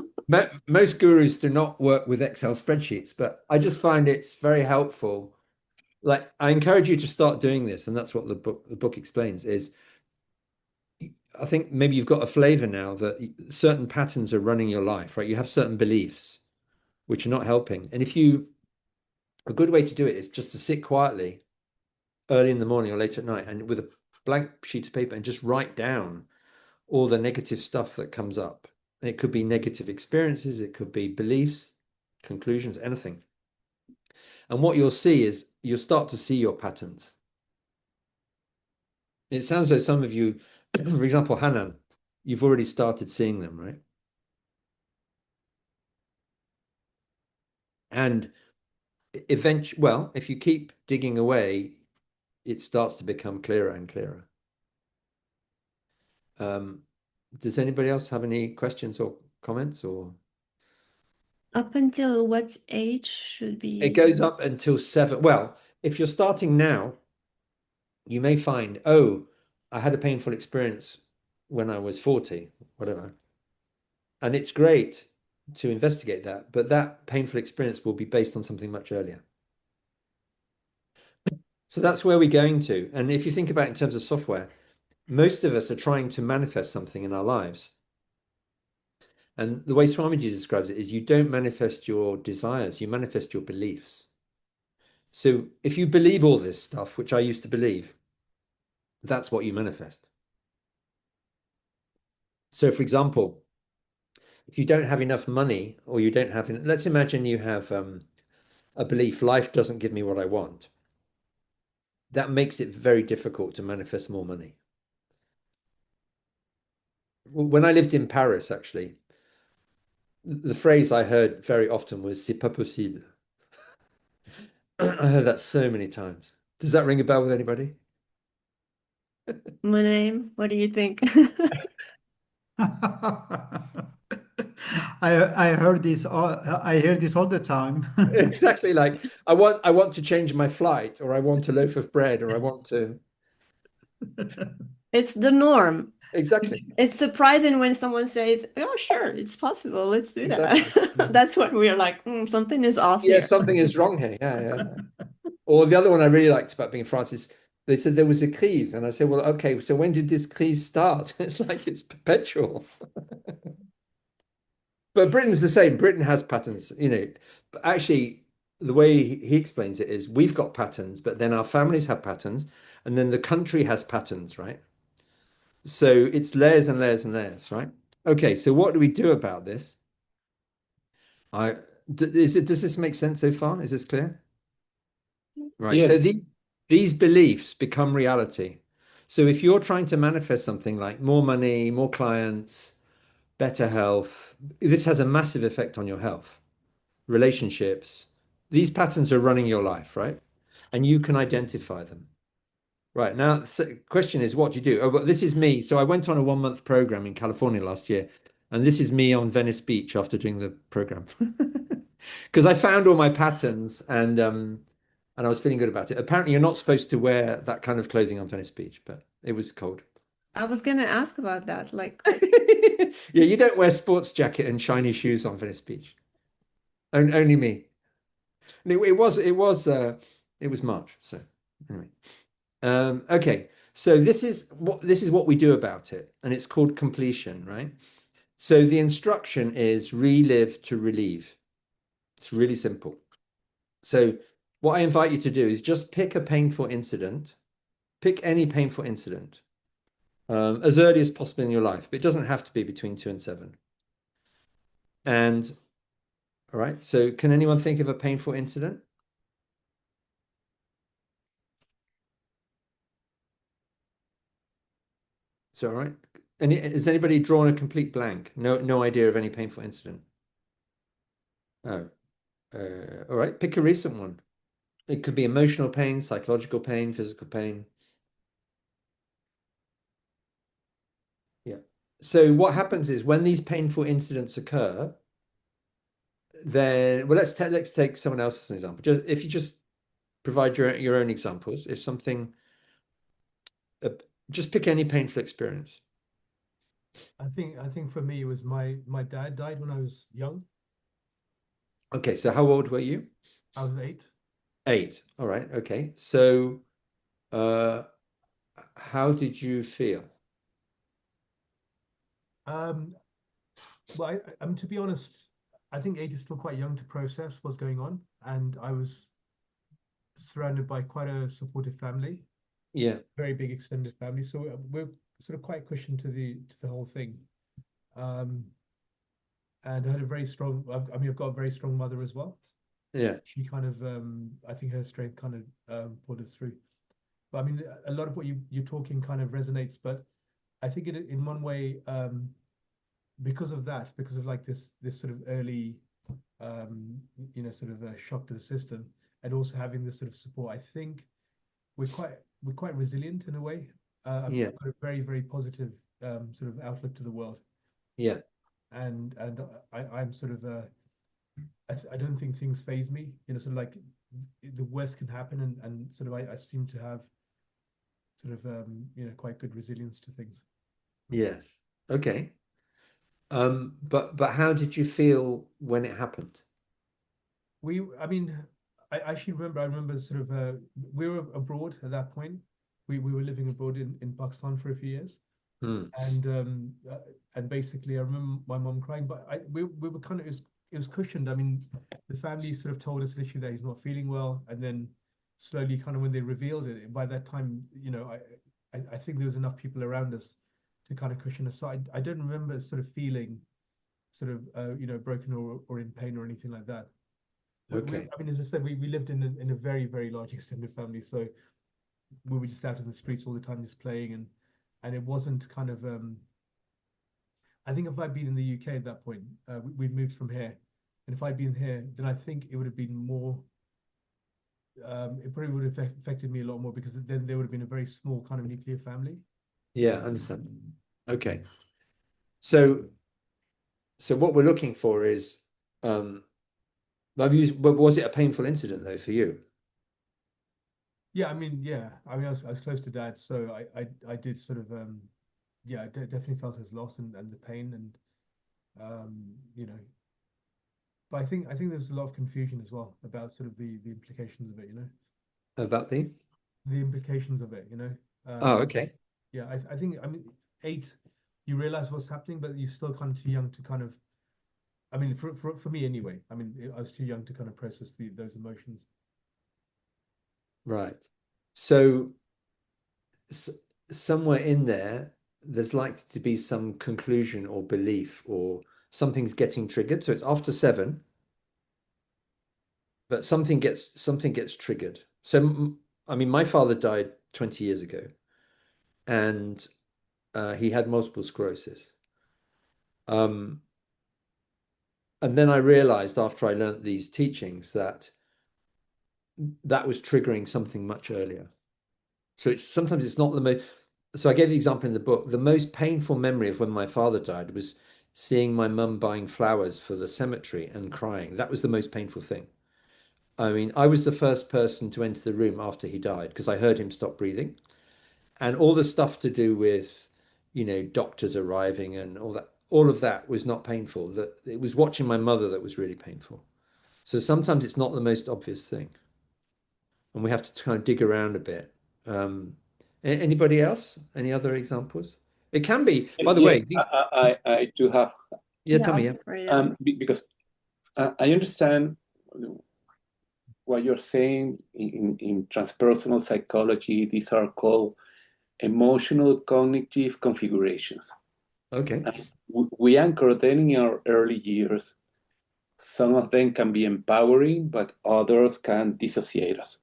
most gurus do not work with Excel spreadsheets, but I just find it's very helpful. Like I encourage you to start doing this, and that's what the book explains is I think maybe you've got a flavor now that certain patterns are running your life, right? You have certain beliefs which are not helping. And a good way to do it is just to sit quietly early in the morning or late at night and with a blank sheet of paper and just write down all the negative stuff that comes up. And it could be negative experiences, it could be beliefs, conclusions, anything. And what you'll see is you'll start to see your patterns. It sounds like some of you, for example, Hanan, you've already started seeing them, right? And eventually, well, if you keep digging away, it starts to become clearer and clearer. Does anybody else have any questions or comments or? Up until what age should It be? goes up until 7. Well, if you're starting now, you may find, oh, I had a painful experience when I was 40, whatever. And it's great to investigate that, but that painful experience will be based on something much earlier. So that's where we're going to. And if you think about it in terms of software, most of us are trying to manifest something in our lives. And the way Swamiji describes it is you don't manifest your desires, you manifest your beliefs. So if you believe all this stuff, which I used to believe, that's what you manifest. So for example, if you don't have enough money or you don't have, let's imagine you have a belief, life doesn't give me what I want. That makes it very difficult to manifest more money. When I lived in Paris, actually, the phrase I heard very often was "c'est pas possible." I heard that so many times. Does that ring a bell with anybody? Monet, what do you think? I heard this I hear this all the time. Exactly, like I want to change my flight, or I want a loaf of bread, or I want to. It's the norm. Exactly. It's surprising when someone says, "Oh, sure, it's possible. Let's do Exactly. that." That's what we're like, something is off Yeah, here. something is wrong here. Yeah. Or the other one I really liked about being in France is they said there was a crise, and I said, well, okay, so when did this crise start? It's like it's perpetual. But Britain's the same. Britain has patterns, But actually, the way he explains it is we've got patterns, but then our families have patterns, and then the country has patterns, right? So it's layers and layers and layers, right? Okay, so what do we do about this? Does this make sense so far? Is this clear? Right. So Yes. these beliefs become reality. So if you're trying to manifest something like more money, more clients, better health, this has a massive effect on your health, relationships. These patterns are running your life, right? And you can identify them. Right. Now, the question is, what do you do? Oh, but this is me. So I went on a 1 month program in California last year, and this is me on Venice Beach after doing the program. Because I found all my patterns and I was feeling good about it. Apparently, you're not supposed to wear that kind of clothing on Venice Beach, but it was cold. I was gonna ask about that. Like, Yeah, you don't wear sports jacket and shiny shoes on Venice Beach. Only me. And it was March. So anyway. Okay, so this is what we do about it, and it's called completion, right? So the instruction is relive to relieve. It's really simple. So what I invite you to do is just pick a painful incident, pick any painful incident, as early as possible in your life, but it doesn't have to be between 2 and 7. And all right, so can anyone think of a painful incident? Is that all right? Has anybody drawn a complete blank? No idea of any painful incident. Oh, all right. Pick a recent one. It could be emotional pain, psychological pain, physical pain. Yeah. So what happens is when these painful incidents occur, then well, let's take someone else as an example. If you just provide your own examples, if something, uh, just pick any painful experience. I think for me it was my dad died when I was young. Okay. So how old were you? I was 8. 8. All right. Okay. So, uh, how did you feel? Um, well, I mean, to be honest, I think 8 is still quite young to process what's going on, and I was surrounded by quite a supportive family, Yeah. very big extended family. So we're sort of quite cushioned to the whole thing. Um, and I had a very strong. I mean, I've got a very strong mother as well. Yeah. She kind of, I think her strength kind of pulled us through. But I mean, a lot of what you're talking kind of resonates. But I think in one way, because of that, because of like this sort of early, sort of a shock to the system, and also having this sort of support, I think we're quite resilient in a way. I've Yeah. got a very very positive sort of outlook to the world, Yeah. and I'm sort of I don't think things phase me. Sort of like the worst can happen, and sort of I seem to have sort of quite good resilience to things. Yes. Okay. But how did you feel when it happened? I mean, I actually remember. I remember sort of we were abroad at that point. We were living abroad in Pakistan for a few years, Hmm. and basically I remember my mom crying. But we were kind of it was cushioned. I mean, the family sort of told us literally that he's not feeling well, and then slowly, kind of when they revealed it, by that time, I think there was enough people around us to kind of cushion us. So I don't remember sort of feeling sort of broken or in pain or anything like that. Okay. I mean, as I said, we lived in a very, very large extended family. So we were just out in the streets all the time, just playing. And it wasn't kind of, I think if I'd been in the UK at that point, we'd moved from here. And if I'd been here, then I think it would have been more, it probably would have affected me a lot more because then there would have been a very small kind of nuclear family. Yeah, I understand. Okay. So what we're looking for is, but was it a painful incident though for you? Yeah, I mean, I was close to dad. So I did sort of, yeah, I definitely felt his loss and the pain and, you know, but I think there's a lot of confusion as well about sort of the implications of it. About The implications of it. Oh, Um, okay. yeah, I think I mean 8, you realize what's happening, but you're still kind of too young to kind of. I mean, for me anyway. I mean, I was too young to kind of process those emotions. Right. So s somewhere in there, there's likely to be some conclusion or belief or something's getting triggered. So it's after 7, but something gets triggered. So I mean, my father died 20 years ago, and he had multiple sclerosis. Um, and then I realized after I learned these teachings that that was triggering something much earlier. So sometimes it's not the most. So I gave the example in the book. The most painful memory of when my father died was seeing my mum buying flowers for the cemetery and crying. That was the most painful thing. I mean, I was the first person to enter the room after he died because I heard him stop breathing. And all the stuff to do with, doctors arriving and all of that was not painful. That it was watching my mother that was really painful. So sometimes it's not the most obvious thing, and we have to kind of dig around a bit. Anybody else? Any other examples? It can be, by the Yes, way, I do have. yeah, tell me, yeah. For you. Because I understand what you're saying in transpersonal psychology. These are called emotional cognitive configurations. Okay. We anchor them in our early years. Some of them can be empowering, but others can dissociate us.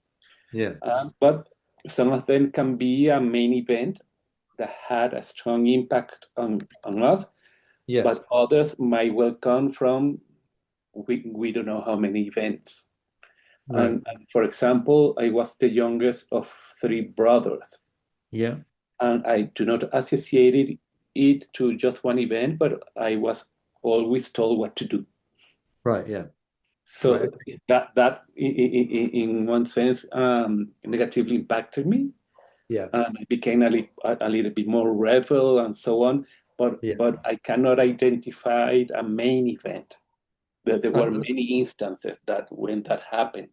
Yeah. But some of them can be a main event that had a strong impact on us, Yes. but others might well come from we don't know how many events. Right. And for example, I was the youngest of three brothers. Yeah. And I do not associate it to just one event, but I was always told what to do. Right. Yeah. So Right. that in one sense negatively impacted me. Yeah. And I became a little bit more rebel and so on. But Yeah. I cannot identify a main event. There were Okay. many instances that when that happened,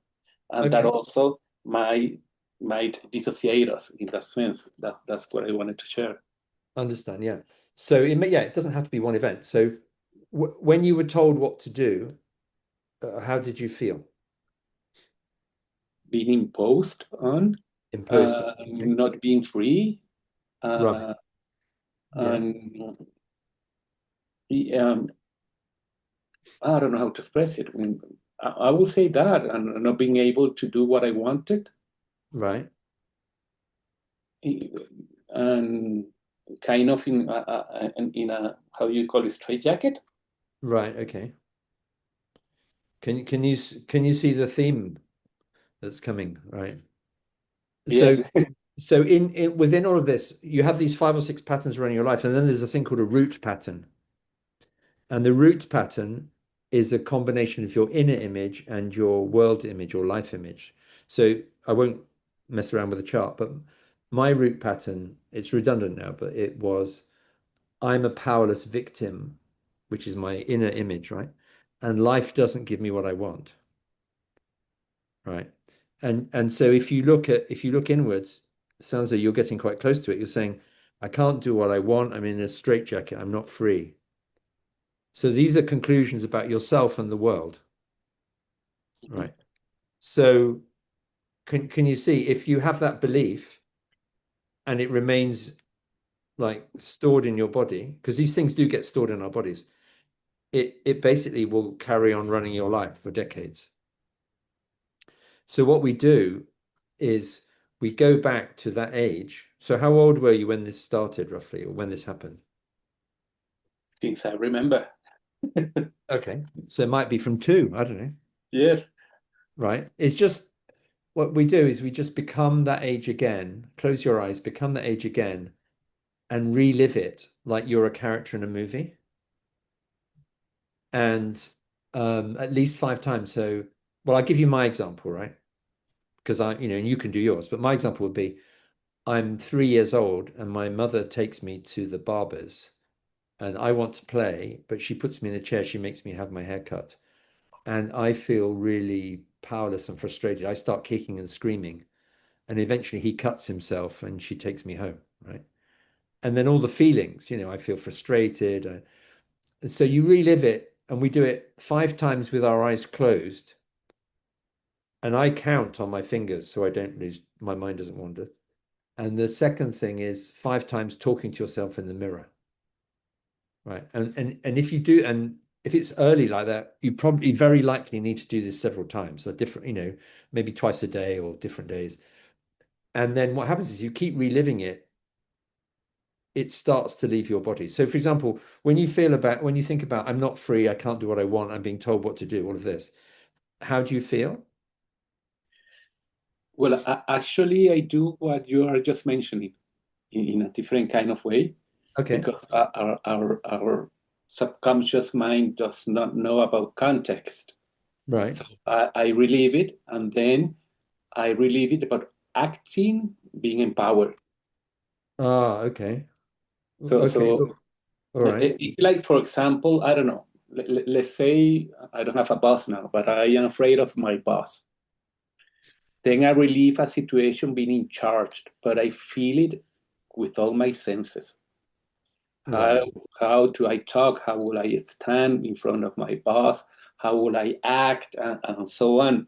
and that Okay. also might dissociate us in that sense. That's what I wanted to share. Understand. Yeah. So it doesn't have to be one event. So when you were told what to do, how did you feel? Being imposed on, Imposed. Okay. not being free, Right. Yeah. and um, I don't know how to express it. I mean, I will say that, and not being able to do what I wanted, Right. and kind of in a how you call it, straitjacket. Right. Okay. Can you see the theme that's coming? Right. Yes. So in within all of this, you have these 5 or 6 patterns running your life, and then there's a thing called a root pattern. And the root pattern is a combination of your inner image and your world image or life image. So I won't mess around with the chart, but my root pattern, it's redundant now, but it was I'm a powerless victim, which is my inner image, right? And life doesn't give me what I want, right? And so if you look inwards, it sounds like you're getting quite close to it. You're saying, I can't do what I want. I'm in a straitjacket. I'm not free. So these are conclusions about yourself and the world, right? So can you see if you have that belief and it remains like stored in your body, because these things do get stored in our bodies, it basically will carry on running your life for decades. So what we do is we go back to that age. So how old were you when this started, roughly, or when this happened? Things I remember. Okay. So it might be from 2, I don't know. Yes. Right. It's just what we do is we just become that age again, close your eyes, become that age again, and relive it like you're a character in a movie. And at least 5 times. So, well, I'll give you my example, right? Because and you can do yours, but my example would be I'm 3 years old and my mother takes me to the barber's and I want to play, but she puts me in a chair, she makes me have my hair cut. And I feel really powerless and frustrated. I start kicking and screaming. And eventually he cuts himself and she takes me home, right? And then all the feelings, I feel frustrated. So you relive it, and we do it 5 times with our eyes closed. And I count on my fingers so I don't lose, my mind doesn't wander. And the second thing is 5 times talking to yourself in the mirror, right? And if you do, and if it's early like that, you probably very likely need to do this several times, so different, maybe twice a day or different days. And then what happens is you keep reliving it, it starts to leave your body. So for example, when you think about, I'm not free, I can't do what I want, I'm being told what to do, all of this, how do you feel? Well, actually, I do what you are just mentioning in a different kind of way, Okay. because our subconscious mind does not know about context. Right. So I relieve it, and then I relieve it about acting, being empowered. Ah, okay. So, Okay. so All right. it's like, for example, I don't know, let's say I don't have a boss now, but I am afraid of my boss. Then I relieve a situation being in charge, but I feel it with all my senses. Right. How do I talk? How will I stand in front of my boss? How will I act? And so on.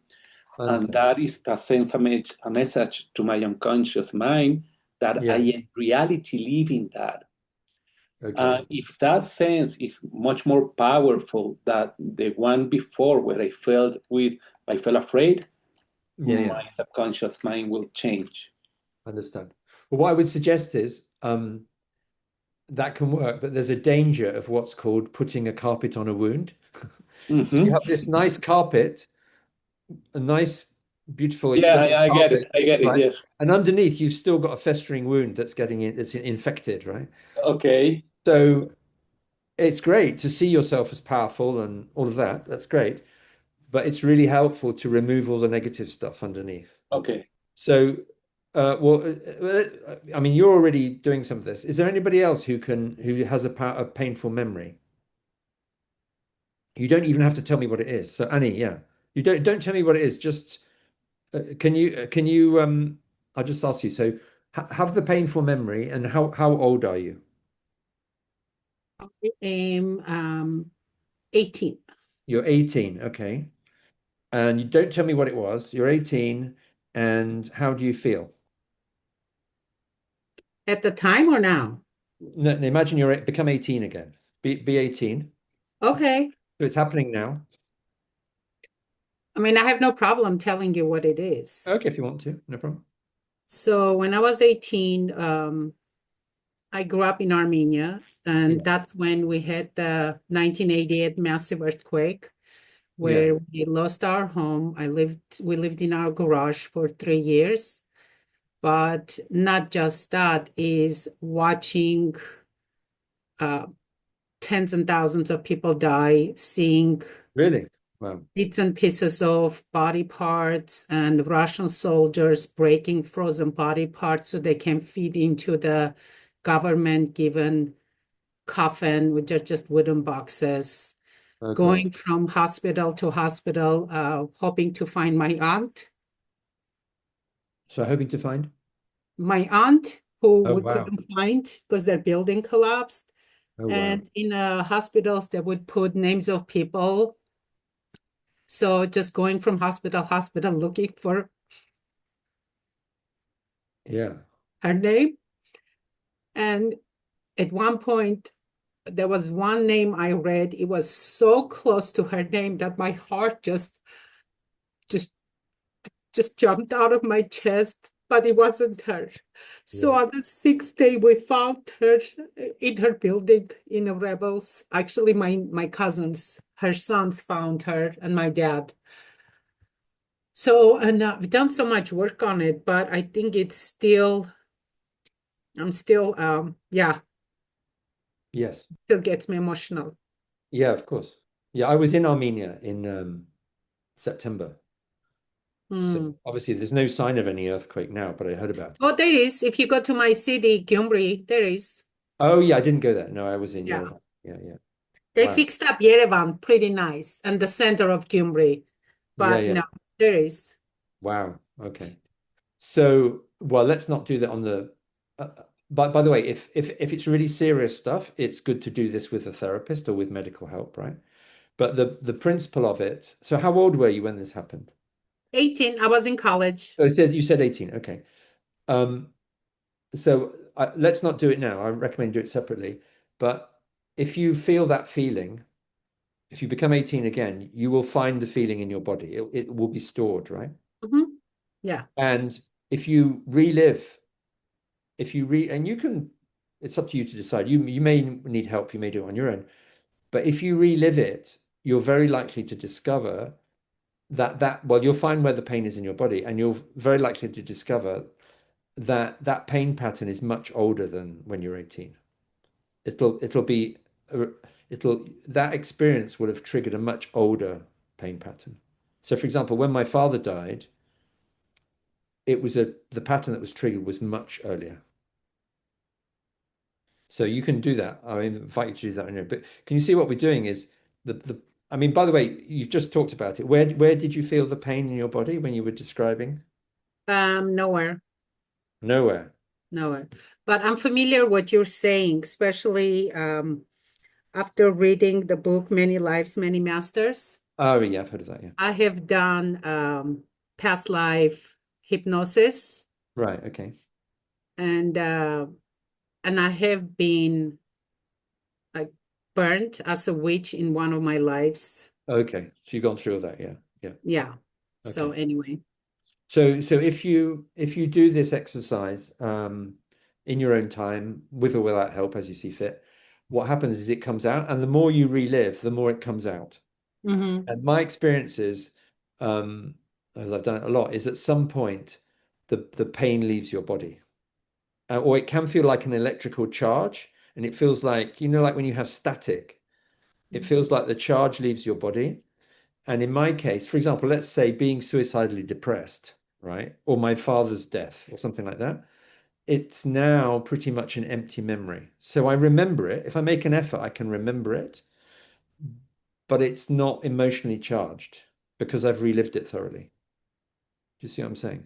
I And understand. that is that sends a message to my unconscious mind that I Yeah. am reality living that. Okay. If that sense is much more powerful than the one before, where I felt afraid, Yeah, yeah. my subconscious mind will change. Understand. Well, what I would suggest is that can work, but there's a danger of what's called putting a carpet on a wound. So you Mm-hmm. have this nice carpet, a nice, beautiful, Yeah, expensive I get it. carpet, I get it. right? Yes. And underneath, you've still got a festering wound that's getting in, that's infected, right? Okay. So it's great to see yourself as powerful and all of that. That's great. But it's really helpful to remove all the negative stuff underneath. Okay. So, I mean, you're already doing some of this. Is there anybody else who has a painful memory? You don't even have to tell me what it is. So, Annie, yeah, you don't tell me what it is. Just can you I'll just ask you. So, ha have the painful memory, and how old are you? I am 18. You're 18, okay. And you don't tell me what it was. You're 18, and how do you feel? At the time or now? No, imagine you're become 18 again. Be 18. Okay. So it's happening now. I mean, I have no problem telling you what it is. Okay, if you want to, no problem. So when I was 18, I grew up in Armenia, Yeah, and that's when we had the 1988 massive earthquake yeah, where we lost our home. We lived in our garage for 3 years. But not just that, is watching uh, tens and thousands of people die, seeing really. Wow. bits and pieces of body parts and Russian soldiers breaking frozen body parts so they can fit into the government given coffin, which are just wooden boxes. Oh God. Going from hospital to hospital, hoping to find So hoping to find. my aunt who Oh we wow. couldn't find because their building collapsed. Oh wow. And in hospitals, they would put names of people. So just going from hospital looking for Yeah. her name. And at one point, there was one name I read. It was so close to her name that my heart just just jumped out of my chest, but it wasn't her. So Yeah. on the sixth day, we found her in her building in the rebels. Actually, my cousins, her sons found her, and my dad. So, and we've done so much work on it, but I think I'm still, yeah, Yes. still gets me emotional. Yeah, of course. Yeah, I was in Armenia in September. So Hmm. obviously there's no sign of any earthquake now, but I heard about it. Oh, there is. If you go to my city, Gyumri, there is. Oh yeah, I didn't go there. No, I was in Yeah. Yerevan. Yeah, yeah. They Wow. fixed up Yerevan pretty nice and the center of Gyumri. Yeah, But yeah. no, there is. Wow. Okay. So, well, let's not do that on the. But by the way, if it's really serious stuff, it's good to do this with a therapist or with medical help, right? But the principle of it. So, how old were you when this happened? 18, I was in college. Oh, you said 18. Okay. Um, so let's not do it now. I recommend do it separately. But if you feel that feeling, if you become 18 again, you will find the feeling in your body. It will be stored, right? Mhm. Yeah. And if you relive and you can, it's up to you to decide. You may need help, you may do it on your own. But if you relive it, you're very likely to discover well, you'll find where the pain is in your body, and you're very likely to discover that that pain pattern is much older than when you're 18. It'll be that experience would have triggered a much older pain pattern. So, for example, when my father died, it was the pattern that was triggered was much earlier. So you can do that. I invite you to do that. But can you see what we're doing is the I mean, by the way, you've just talked about it. Where did you feel the pain in your body when you were describing? Nowhere. Nowhere. Nowhere. But I'm familiar what you're saying, especially after reading the book Many Lives, Many Masters. Oh yeah, I've heard of that, yeah. I have done past life hypnosis, Right, okay. and I have been like burnt as a witch in one of my lives. Okay. So you've gone through all that, yeah. Yeah. Yeah. So Okay. anyway. So if you do this exercise in your own time, with or without help, as you see fit, what happens is it comes out, and the more you relive, the more it comes out. Mm-hmm. And my experience is, as I've done it a lot, is at some point the pain leaves your body, or it can feel like an electrical charge, and it feels like, you know, like when you have static, it feels like the charge leaves your body. And in my case, for example, let's say being suicidally depressed, right? Or my father's death or something like that. It's now pretty much an empty memory. So I remember it. If I make an effort, I can remember it, but it's not emotionally charged because I've relived it thoroughly. Do you see what I'm saying?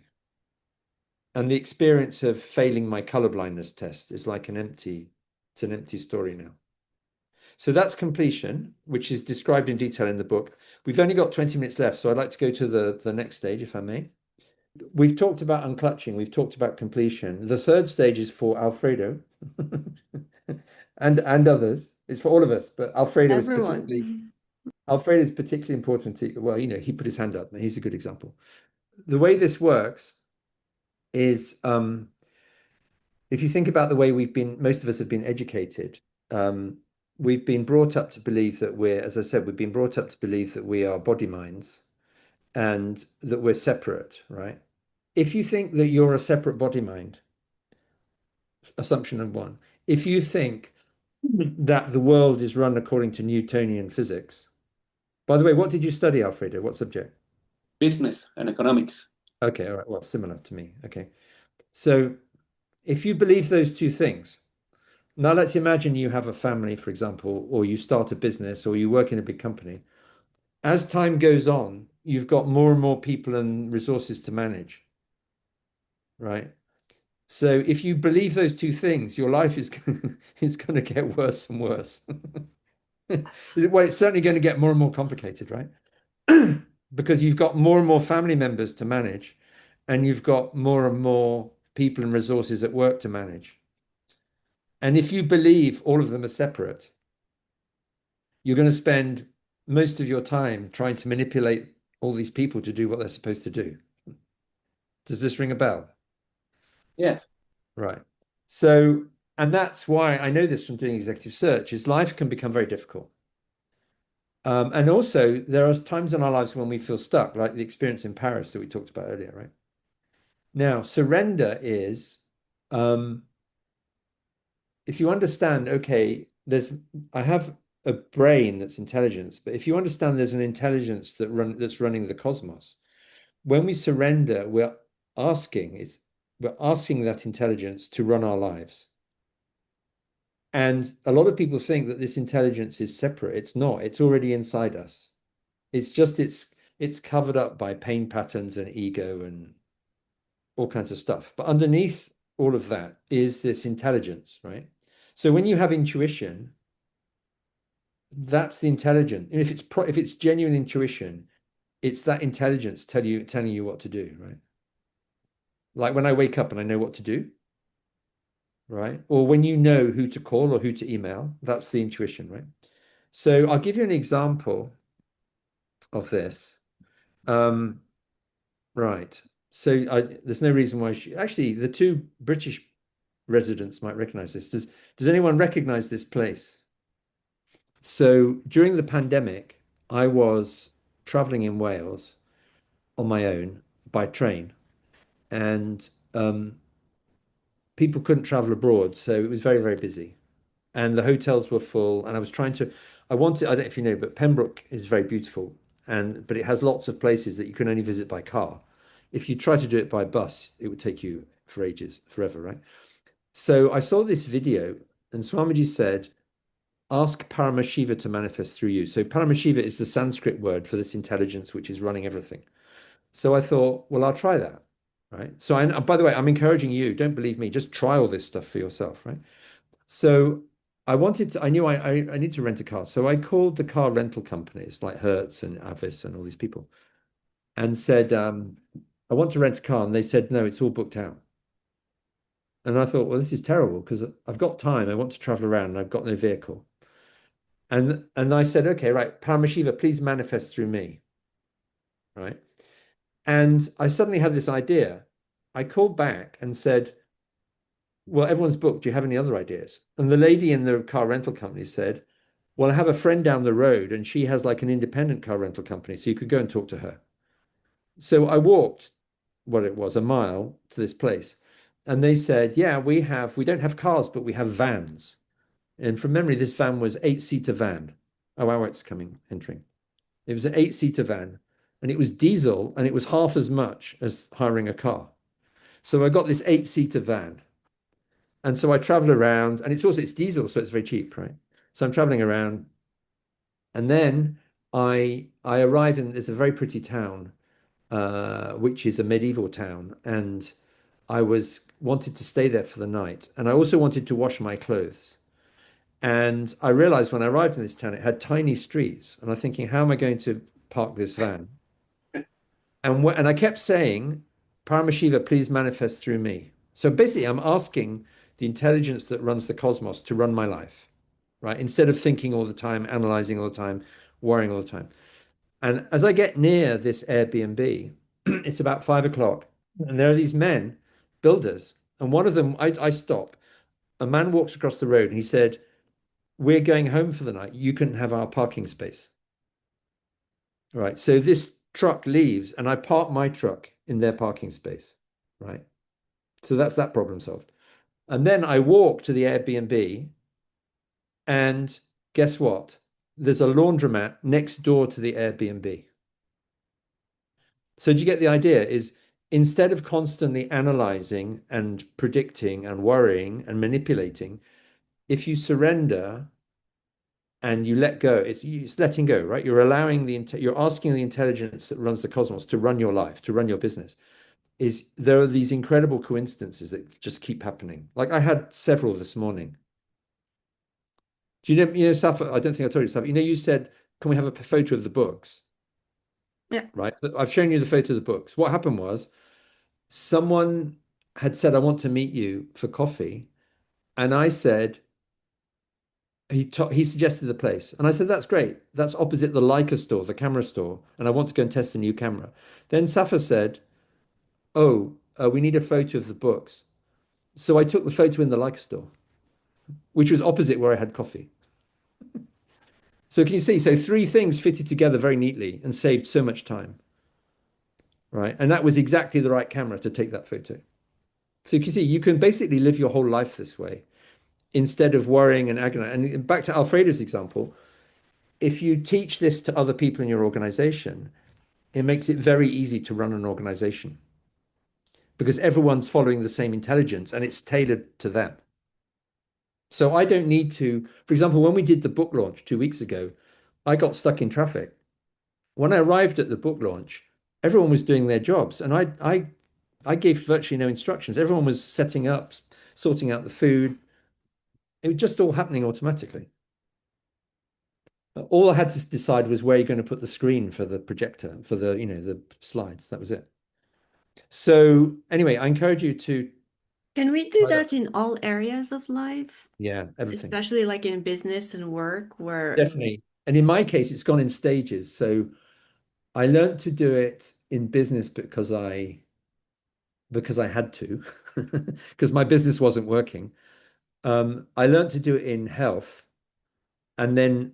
And the experience of failing my color blindness test is like it's an empty story now. So that's completion, which is described in detail in the book. We've only got 20 minutes left, so I'd like to go to the next stage, if I may. We've talked about unclutching, we've talked about completion. The third stage is for Alfredo and others. It's for all of us, but Everyone. Alfredo is particularly important to, well, you know, he put his hand up, and he's a good example. The way this works is if you think about the way most of us have been educated, we've been brought up to believe that as I said, we've been brought up to believe that we are body minds and that we're separate, right? If you think that you're a separate body mind, assumption number one, if you think that the world is run according to Newtonian physics, by the way, what did you study, Alfredo? What subject? Business and economics. Okay, all right. Well, similar to me. Okay. So if you believe those two things, now let's imagine you have a family, for example, or you start a business or you work in a big company. As time goes on, you've got more and more people and resources to manage, right? So if you believe those two things, your life is is going to get worse and worse. Well, it's certainly going to get more and more complicated, right? Because you've got more and more family members to manage, and you've got more and more people and resources at work to manage. And if you believe all of them are separate, you're going to spend most of your time trying to manipulate all these people to do what they're supposed to do. Does this ring a bell? Yes. Right. So, and that's why I know this from doing executive search, is life can become very difficult. And also, there are times in our lives when we feel stuck, like the experience in Paris that we talked about earlier, right? Now, surrender is, if you understand, okay, I have a brain that's intelligence, but if you understand there's an intelligence that's running the cosmos, when we surrender, asking we're asking that intelligence to run our lives. And a lot of people think that this intelligence is separate. It's not. It's already inside us. It's just it's covered up by pain patterns and ego and all kinds of stuff. But underneath all of that is this intelligence, right? So when you have intuition, that's the intelligence. And if it's genuine intuition, it's that intelligence telling you what to do, right? Like when I wake up and I know what to do, right? Or when you know who to call or who to email, that's the intuition, right? So I'll give you an example of this. Right. So there's no reason why actually the two British residents might recognize this. Does anyone recognize this place? So during the pandemic, I was traveling in Wales on my own by train, and people couldn't travel abroad, so it was very, very busy. And the hotels were full, and I wanted, I don't know if you know, but Pembroke is very beautiful, but it has lots of places that you can only visit by car. If you try to do it by bus, it would take you for ages, forever, right? So I saw this video, and Swamiji said, ask Paramashiva to manifest through you. So Paramashiva is the Sanskrit word for this intelligence which is running everything. So I thought, well, I'll try that, right? So by the way, I'm encouraging you, don't believe me, just try all this stuff for yourself, right? So I knew I need to rent a car. So I called the car rental companies like Hertz and Avis and all these people and said, I want to rent a car. And they said, no, it's all booked out. And I thought, well, this is terrible because I've got time. I want to travel around and I've got no vehicle. And I said, okay, right, Paramashiva, please manifest through me. Right. And I suddenly had this idea. I called back and said, well, everyone's booked. Do you have any other ideas? And the lady in the car rental company said, well, I have a friend down the road and she has like an independent car rental company. So you could go and talk to her. So I walked what it was, a mile to this place. And they said, yeah, we don't have cars, but we have vans. And from memory, this van was 8-seater van. Oh, wow, it's entering. It was an 8-seater van and it was diesel and it was half as much as hiring a car. So I got this 8-seater van. And so I traveled around, and it's diesel, so it's very cheap, right? So I'm traveling around, and then I arrived in it's a very pretty town, which is a medieval town, and I wanted to stay there for the night, and I also wanted to wash my clothes. And I realized when I arrived in this town, it had tiny streets, and I'm thinking, how am I going to park this van? And I kept saying, Paramashiva, please manifest through me. So basically, I'm asking the intelligence that runs the cosmos to run my life, right? Instead of thinking all the time, analyzing all the time, worrying all the time. And as I get near this Airbnb, it's about 5 o'clock, and there are these men, builders, and one of them, I stop. A man walks across the road, and he said, we're going home for the night. You can have our parking space. Right. So this truck leaves, and I park my truck in their parking space. Right. So that's that problem solved. And then I walk to the Airbnb, and guess what? There's a laundromat next door to the Airbnb. So do you get the idea? Is instead of constantly analyzing and predicting and worrying and manipulating, if you surrender and you let go, it's letting go, right? You're asking the intelligence that runs the cosmos to run your life, to run your business. There are these incredible coincidences that just keep happening. Like I had several this morning. Do you know, Safa, I don't think I told you, Safa, you said, can we have a photo of the books? Yeah. Right. I've shown you the photo of the books. What happened was someone had said, I want to meet you for coffee. And I said, he suggested the place. And I said, that's great. That's opposite the Leica store, the camera store. And I want to go and test a new camera. Then Safa said, oh, we need a photo of the books. So I took the photo in the Leica store, which was opposite where I had coffee. So can you see? So three things fitted together very neatly and saved so much time. Right. And that was exactly the right camera to take that photo. So you can see you can basically live your whole life this way instead of worrying and agonizing. And back to Alfredo's example, if you teach this to other people in your organization, it makes it very easy to run an organization because everyone's following the same intelligence and it's tailored to them. So I don't need to, for example, when we did the book launch 2 weeks ago, I got stuck in traffic. When I arrived at the book launch, everyone was doing their jobs and I gave virtually no instructions. Everyone was setting up, sorting out the food. It was just all happening automatically. All I had to decide was where you're going to put the screen for the projector, for the slides. That was it. So anyway, I encourage you to Can we do try that in all areas of life? Yeah, everything. Especially like in business and work where Definitely. And in my case, it's gone in stages. So I learned to do it in business because I had to, because my business wasn't working. I learned to do it in health, and then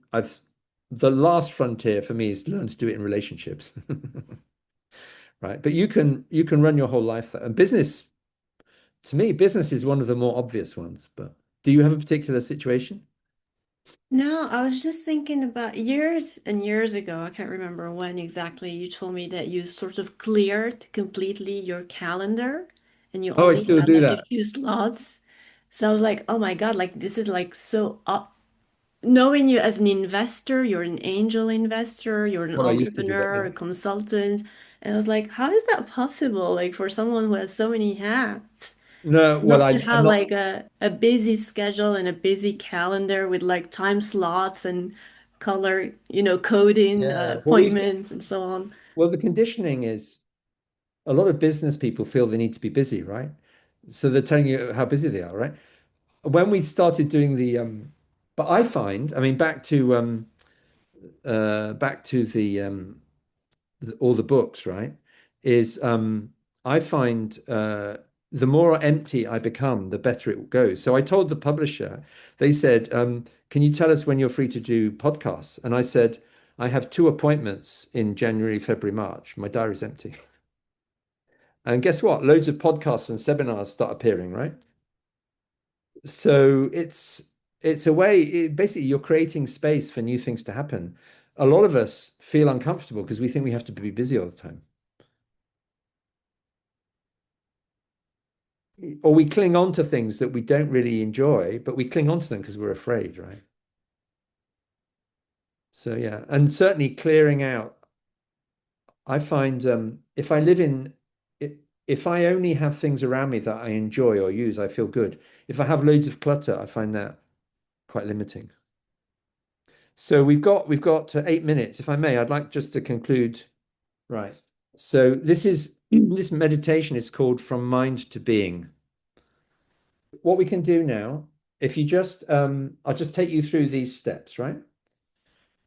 the last frontier for me is learn to do it in relationships. right? But you can run your whole life that. And business, to me, business is one of the more obvious ones. But do you have a particular situation? No, I was just thinking about years and years ago. I can't remember when exactly you told me that you sort of cleared completely your calendar and you Oh, I only still had do like a that. few slots. So I was like, oh my God, like this is like so up. Knowing you as an investor, you're an angel investor, you're an Well, I used to do that, entrepreneur, yeah. a consultant. And I was like, how is that possible? Like for someone who has so many hats, No, well, not to I'm have not. like a busy schedule and a busy calendar with like time slots and color, coding Yeah. appointments and so on. Well, the conditioning is a lot of business people feel they need to be busy, right? So they're telling you how busy they are, right? When we started doing but I find, I mean, back to all the books, right? Is I find the more empty I become, the better it goes. So I told the publisher, they said, can you tell us when you're free to do podcasts? And I said, I have 2 appointments in January, February, March. My diary's empty. And guess what? Loads of podcasts and seminars start appearing, right? So it's a way, basically you're creating space for new things to happen. A lot of us feel uncomfortable because we think we have to be busy all the time. Or we cling on to things that we don't really enjoy, but we cling on to them because we're afraid, right? So yeah, and certainly clearing out. I find if I live in, if I only have things around me that I enjoy or use, I feel good. If I have loads of clutter, I find that quite limiting. So we've got 8 minutes. If I may, I'd like just to conclude. Right. So this meditation is called From Mind to Being. What we can do now, if you just I'll just take you through these steps, right?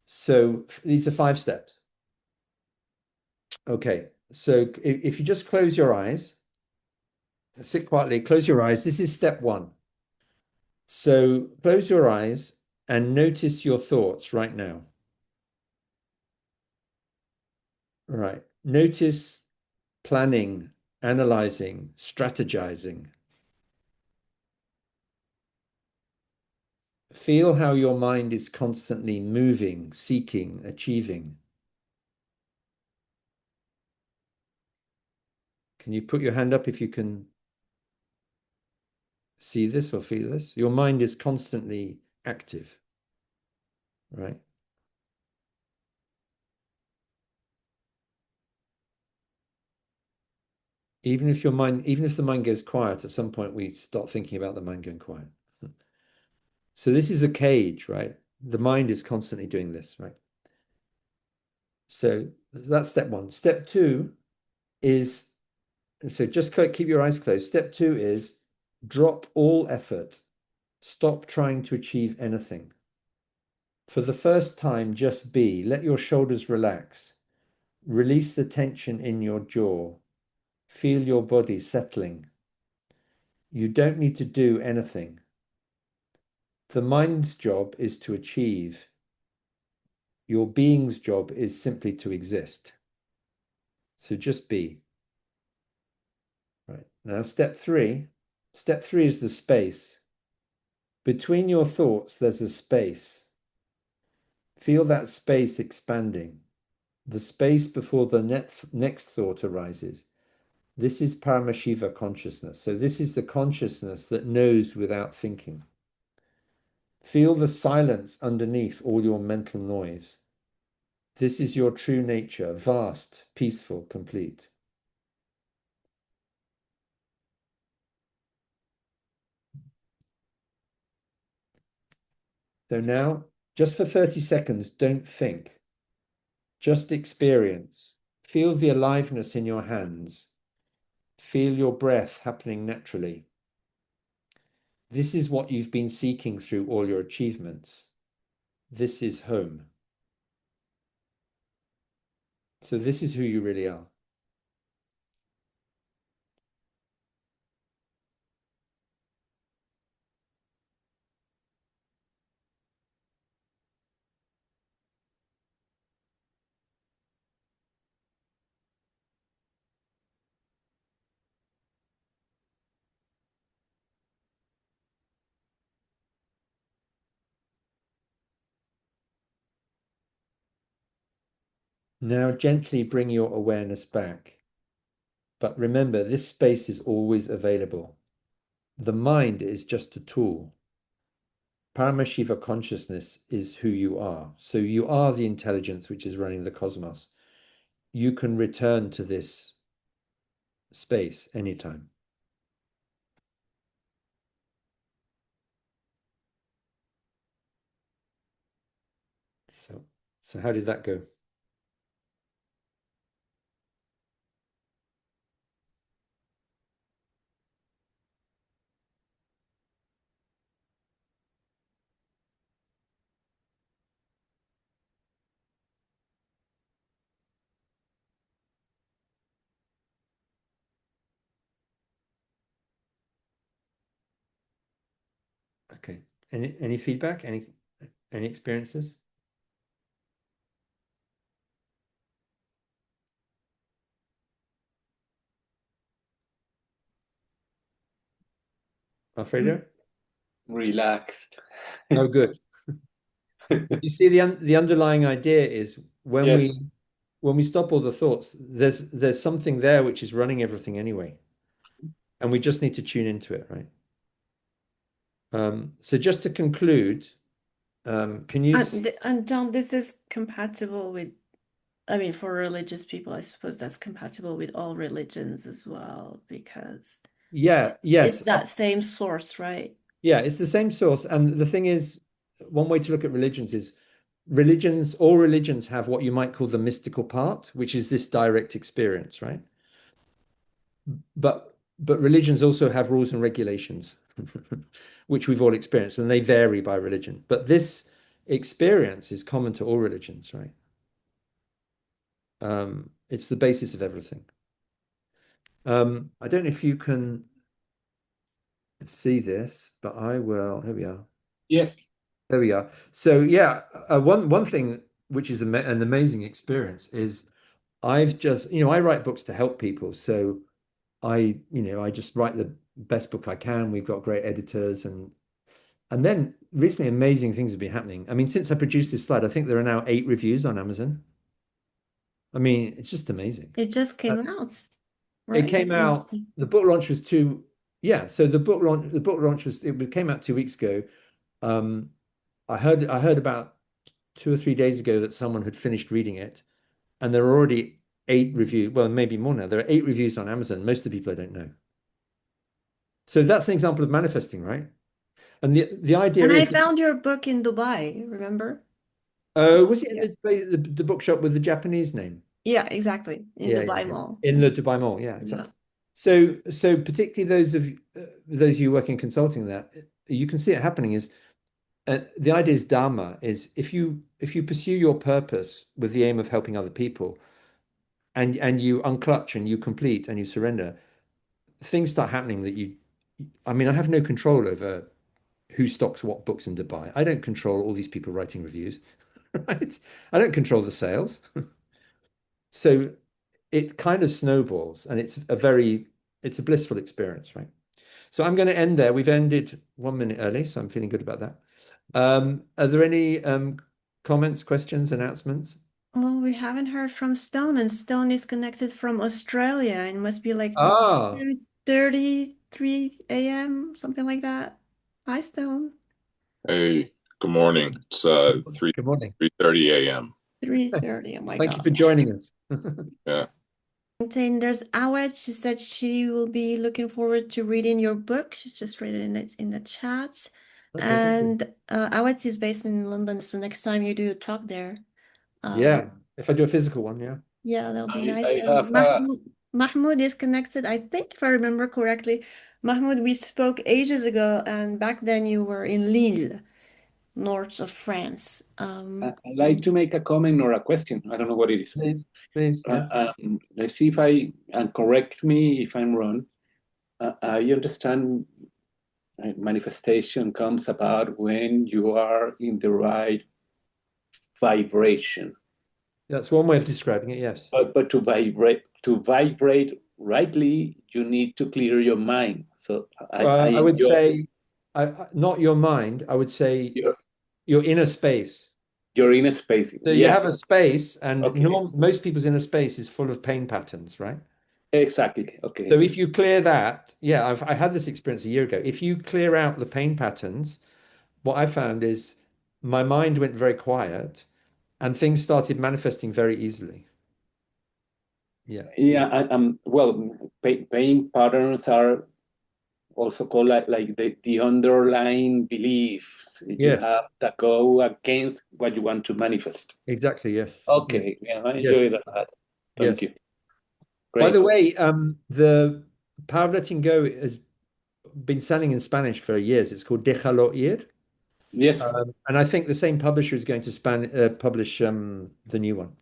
So these are 5 steps. Okay. So if you just close your eyes, sit quietly, close your eyes. This is step 1. So close your eyes and notice your thoughts right now. Right. Notice planning, analyzing, strategizing. Feel how your mind is constantly moving, seeking, achieving. Can you put your hand up if you can see this or feel this? Your mind is constantly active, right? Even if the mind goes quiet, at some point we start thinking about the mind going quiet. So this is a cage, right? The mind is constantly doing this, right? So that's step 1. Step 2 is, so just keep your eyes closed. Step 2 is drop all effort. Stop trying to achieve anything. For the first time, just be. Let your shoulders relax. Release the tension in your jaw. Feel your body settling. You don't need to do anything. The mind's job is to achieve. Your being's job is simply to exist. So just be. Right. Now, step 3. Step 3 is the space. Between your thoughts, there's a space. Feel that space expanding. The space before the next thought arises. This is Paramashiva consciousness. So this is the consciousness that knows without thinking. Feel the silence underneath all your mental noise. This is your true nature, vast, peaceful, complete. So now, just for 30 seconds, don't think. Just experience. Feel the aliveness in your hands. Feel your breath happening naturally. This is what you've been seeking through all your achievements. This is home. So this is who you really are. Now gently bring your awareness back. But remember, this space is always available. The mind is just a tool. Paramashiva consciousness is who you are. So you are the intelligence which is running the cosmos. You can return to this space anytime. So how did that go? Okay. Any feedback? Any experiences? Alfredo? Relaxed. Oh, good. You see, the underlying idea is when Yes. we stop all the thoughts, there's something there which is running everything anyway, and we just need to tune into it, right? So just to conclude, can you? And John, this is compatible with, I mean, for religious people, I suppose that's compatible with all religions as well, because Yeah, yes, it's that same source, right? yeah, it's the same source. And the thing is, one way to look at religions is all religions have what you might call the mystical part, which is this direct experience, right? But religions also have rules and regulations, which we've all experienced, and they vary by religion. But this experience is common to all religions, right? It's the basis of everything. I don't know if you can see this, but I will. Here we are. Yes. There we are. So yeah, one thing which is an amazing experience is I've just, I write books to help people. So I just write the best book I can. We've got great editors, and then recently amazing things have been happening. I mean, since I produced this slide, I think there are now 8 reviews on Amazon. I mean, it's just amazing. It just came out, It right? came out, the book launch was yeah, so the book launch was, it came out 2 weeks ago. I heard about 2 or 3 days ago that someone had finished reading it, and there are already 8 reviews. Well, maybe more now. There are 8 reviews on Amazon. Most of the people I don't know. So that's an example of manifesting, right? And the idea And I is, found your book in Dubai, remember? oh, was it Yeah. in the bookshop with the Japanese name? Yeah, exactly. In Dubai Mall. In the Dubai Mall, yeah, exactly. So particularly those of you working in consulting, that you can see it happening is the idea is Dharma is if you pursue your purpose with the aim of helping other people, and you unclutch and you complete and you surrender, things start happening that I mean, I have no control over who stocks what books in Dubai. I don't control all these people writing reviews, right? I don't control the sales. So it kind of snowballs, and it's a blissful experience, right? So I'm going to end there. We've ended 1 minute early, so I'm feeling good about that. Are there any comments, questions, announcements? Well, we haven't heard from Stone, and Stone is connected from Australia. It must be like Ah, 2:33 a.m., something like that. Hi, Stone. Hey, good morning. It's good morning. 3:30 a.m. 3:30. Oh my Thank you for gosh. joining us. Yeah. And there's Awed. She said she will be looking forward to reading your book. She just read it in the chat. Okay, thank you. And Awed is based in London, so next time you do a talk there, Yeah, if I do a physical one, yeah. yeah, that'll be nice. I And have Mahmoud is connected. I think if I remember correctly, Mahmoud, we spoke ages ago, and back then you were in Lille, north of France. I'd like to make a comment or a question. I don't know what it is. Please, yeah. Let's see if and correct me if I'm wrong. I understand manifestation comes about when you are in the right vibration. That's one way of describing it, yes. But to vibrate rightly, you need to clear your mind. So I would say not your mind. I would say your your inner space. You're in a space. So you have a space, and Okay. most people's inner space is full of pain patterns, right? Exactly. Okay. So if you clear that, yeah, I had this experience a year ago. If you clear out the pain patterns, what I found is my mind went very quiet and things started manifesting very easily. Yeah. Yeah. Well, pain patterns are also called like the underlying beliefs you Yes. have that go against what you want to manifest. Exactly. Yes. Okay. Yeah, I Yes. enjoy that. Thank Yes. you. By Great. the way, the Power of Letting Go has been selling in Spanish for years. It's called Déjalo Ir. Yes. And I think the same publisher is going to publish the new one.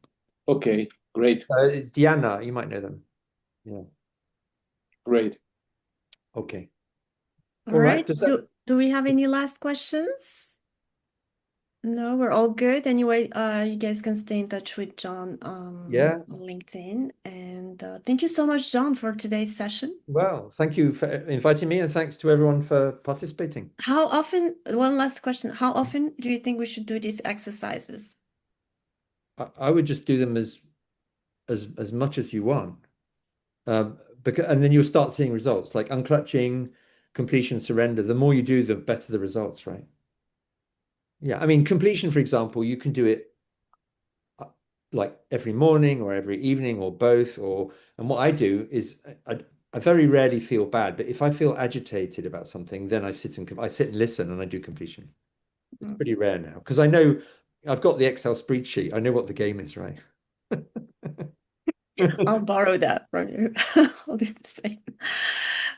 Okay. Great. Diana, you might know them. Yeah. Great. Okay. All right. Does that... Do we have any last questions? No, we're all good. Anyway, you guys can stay in touch with John Yeah. on LinkedIn. And thank you so much, John, for today's session. Well, thank you for inviting me, and thanks to everyone for participating. One last question, how often do you think we should do these exercises? I would just do them as much as you want. And then you'll start seeing results like unclutching, completion, surrender. The more you do, the better the results, right? Yeah. I mean, completion, for example, you can do it like every morning or every evening or both. And what I do is I very rarely feel bad, but if I feel agitated about something, then I sit and listen and I do completion. It's pretty rare now because I know I've got the Excel spreadsheet. I know what the game is, right? I'll borrow that from you. I'll do the same.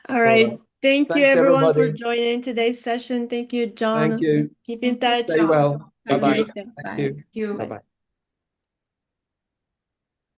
All right. right. Thank you, Thanks, everyone, for everybody. joining today's session. Thank you, John. Thank you. Keep in touch. Stay well. Have a Bye-bye. great day. Thank Bye. you. Thank you. Bye-bye.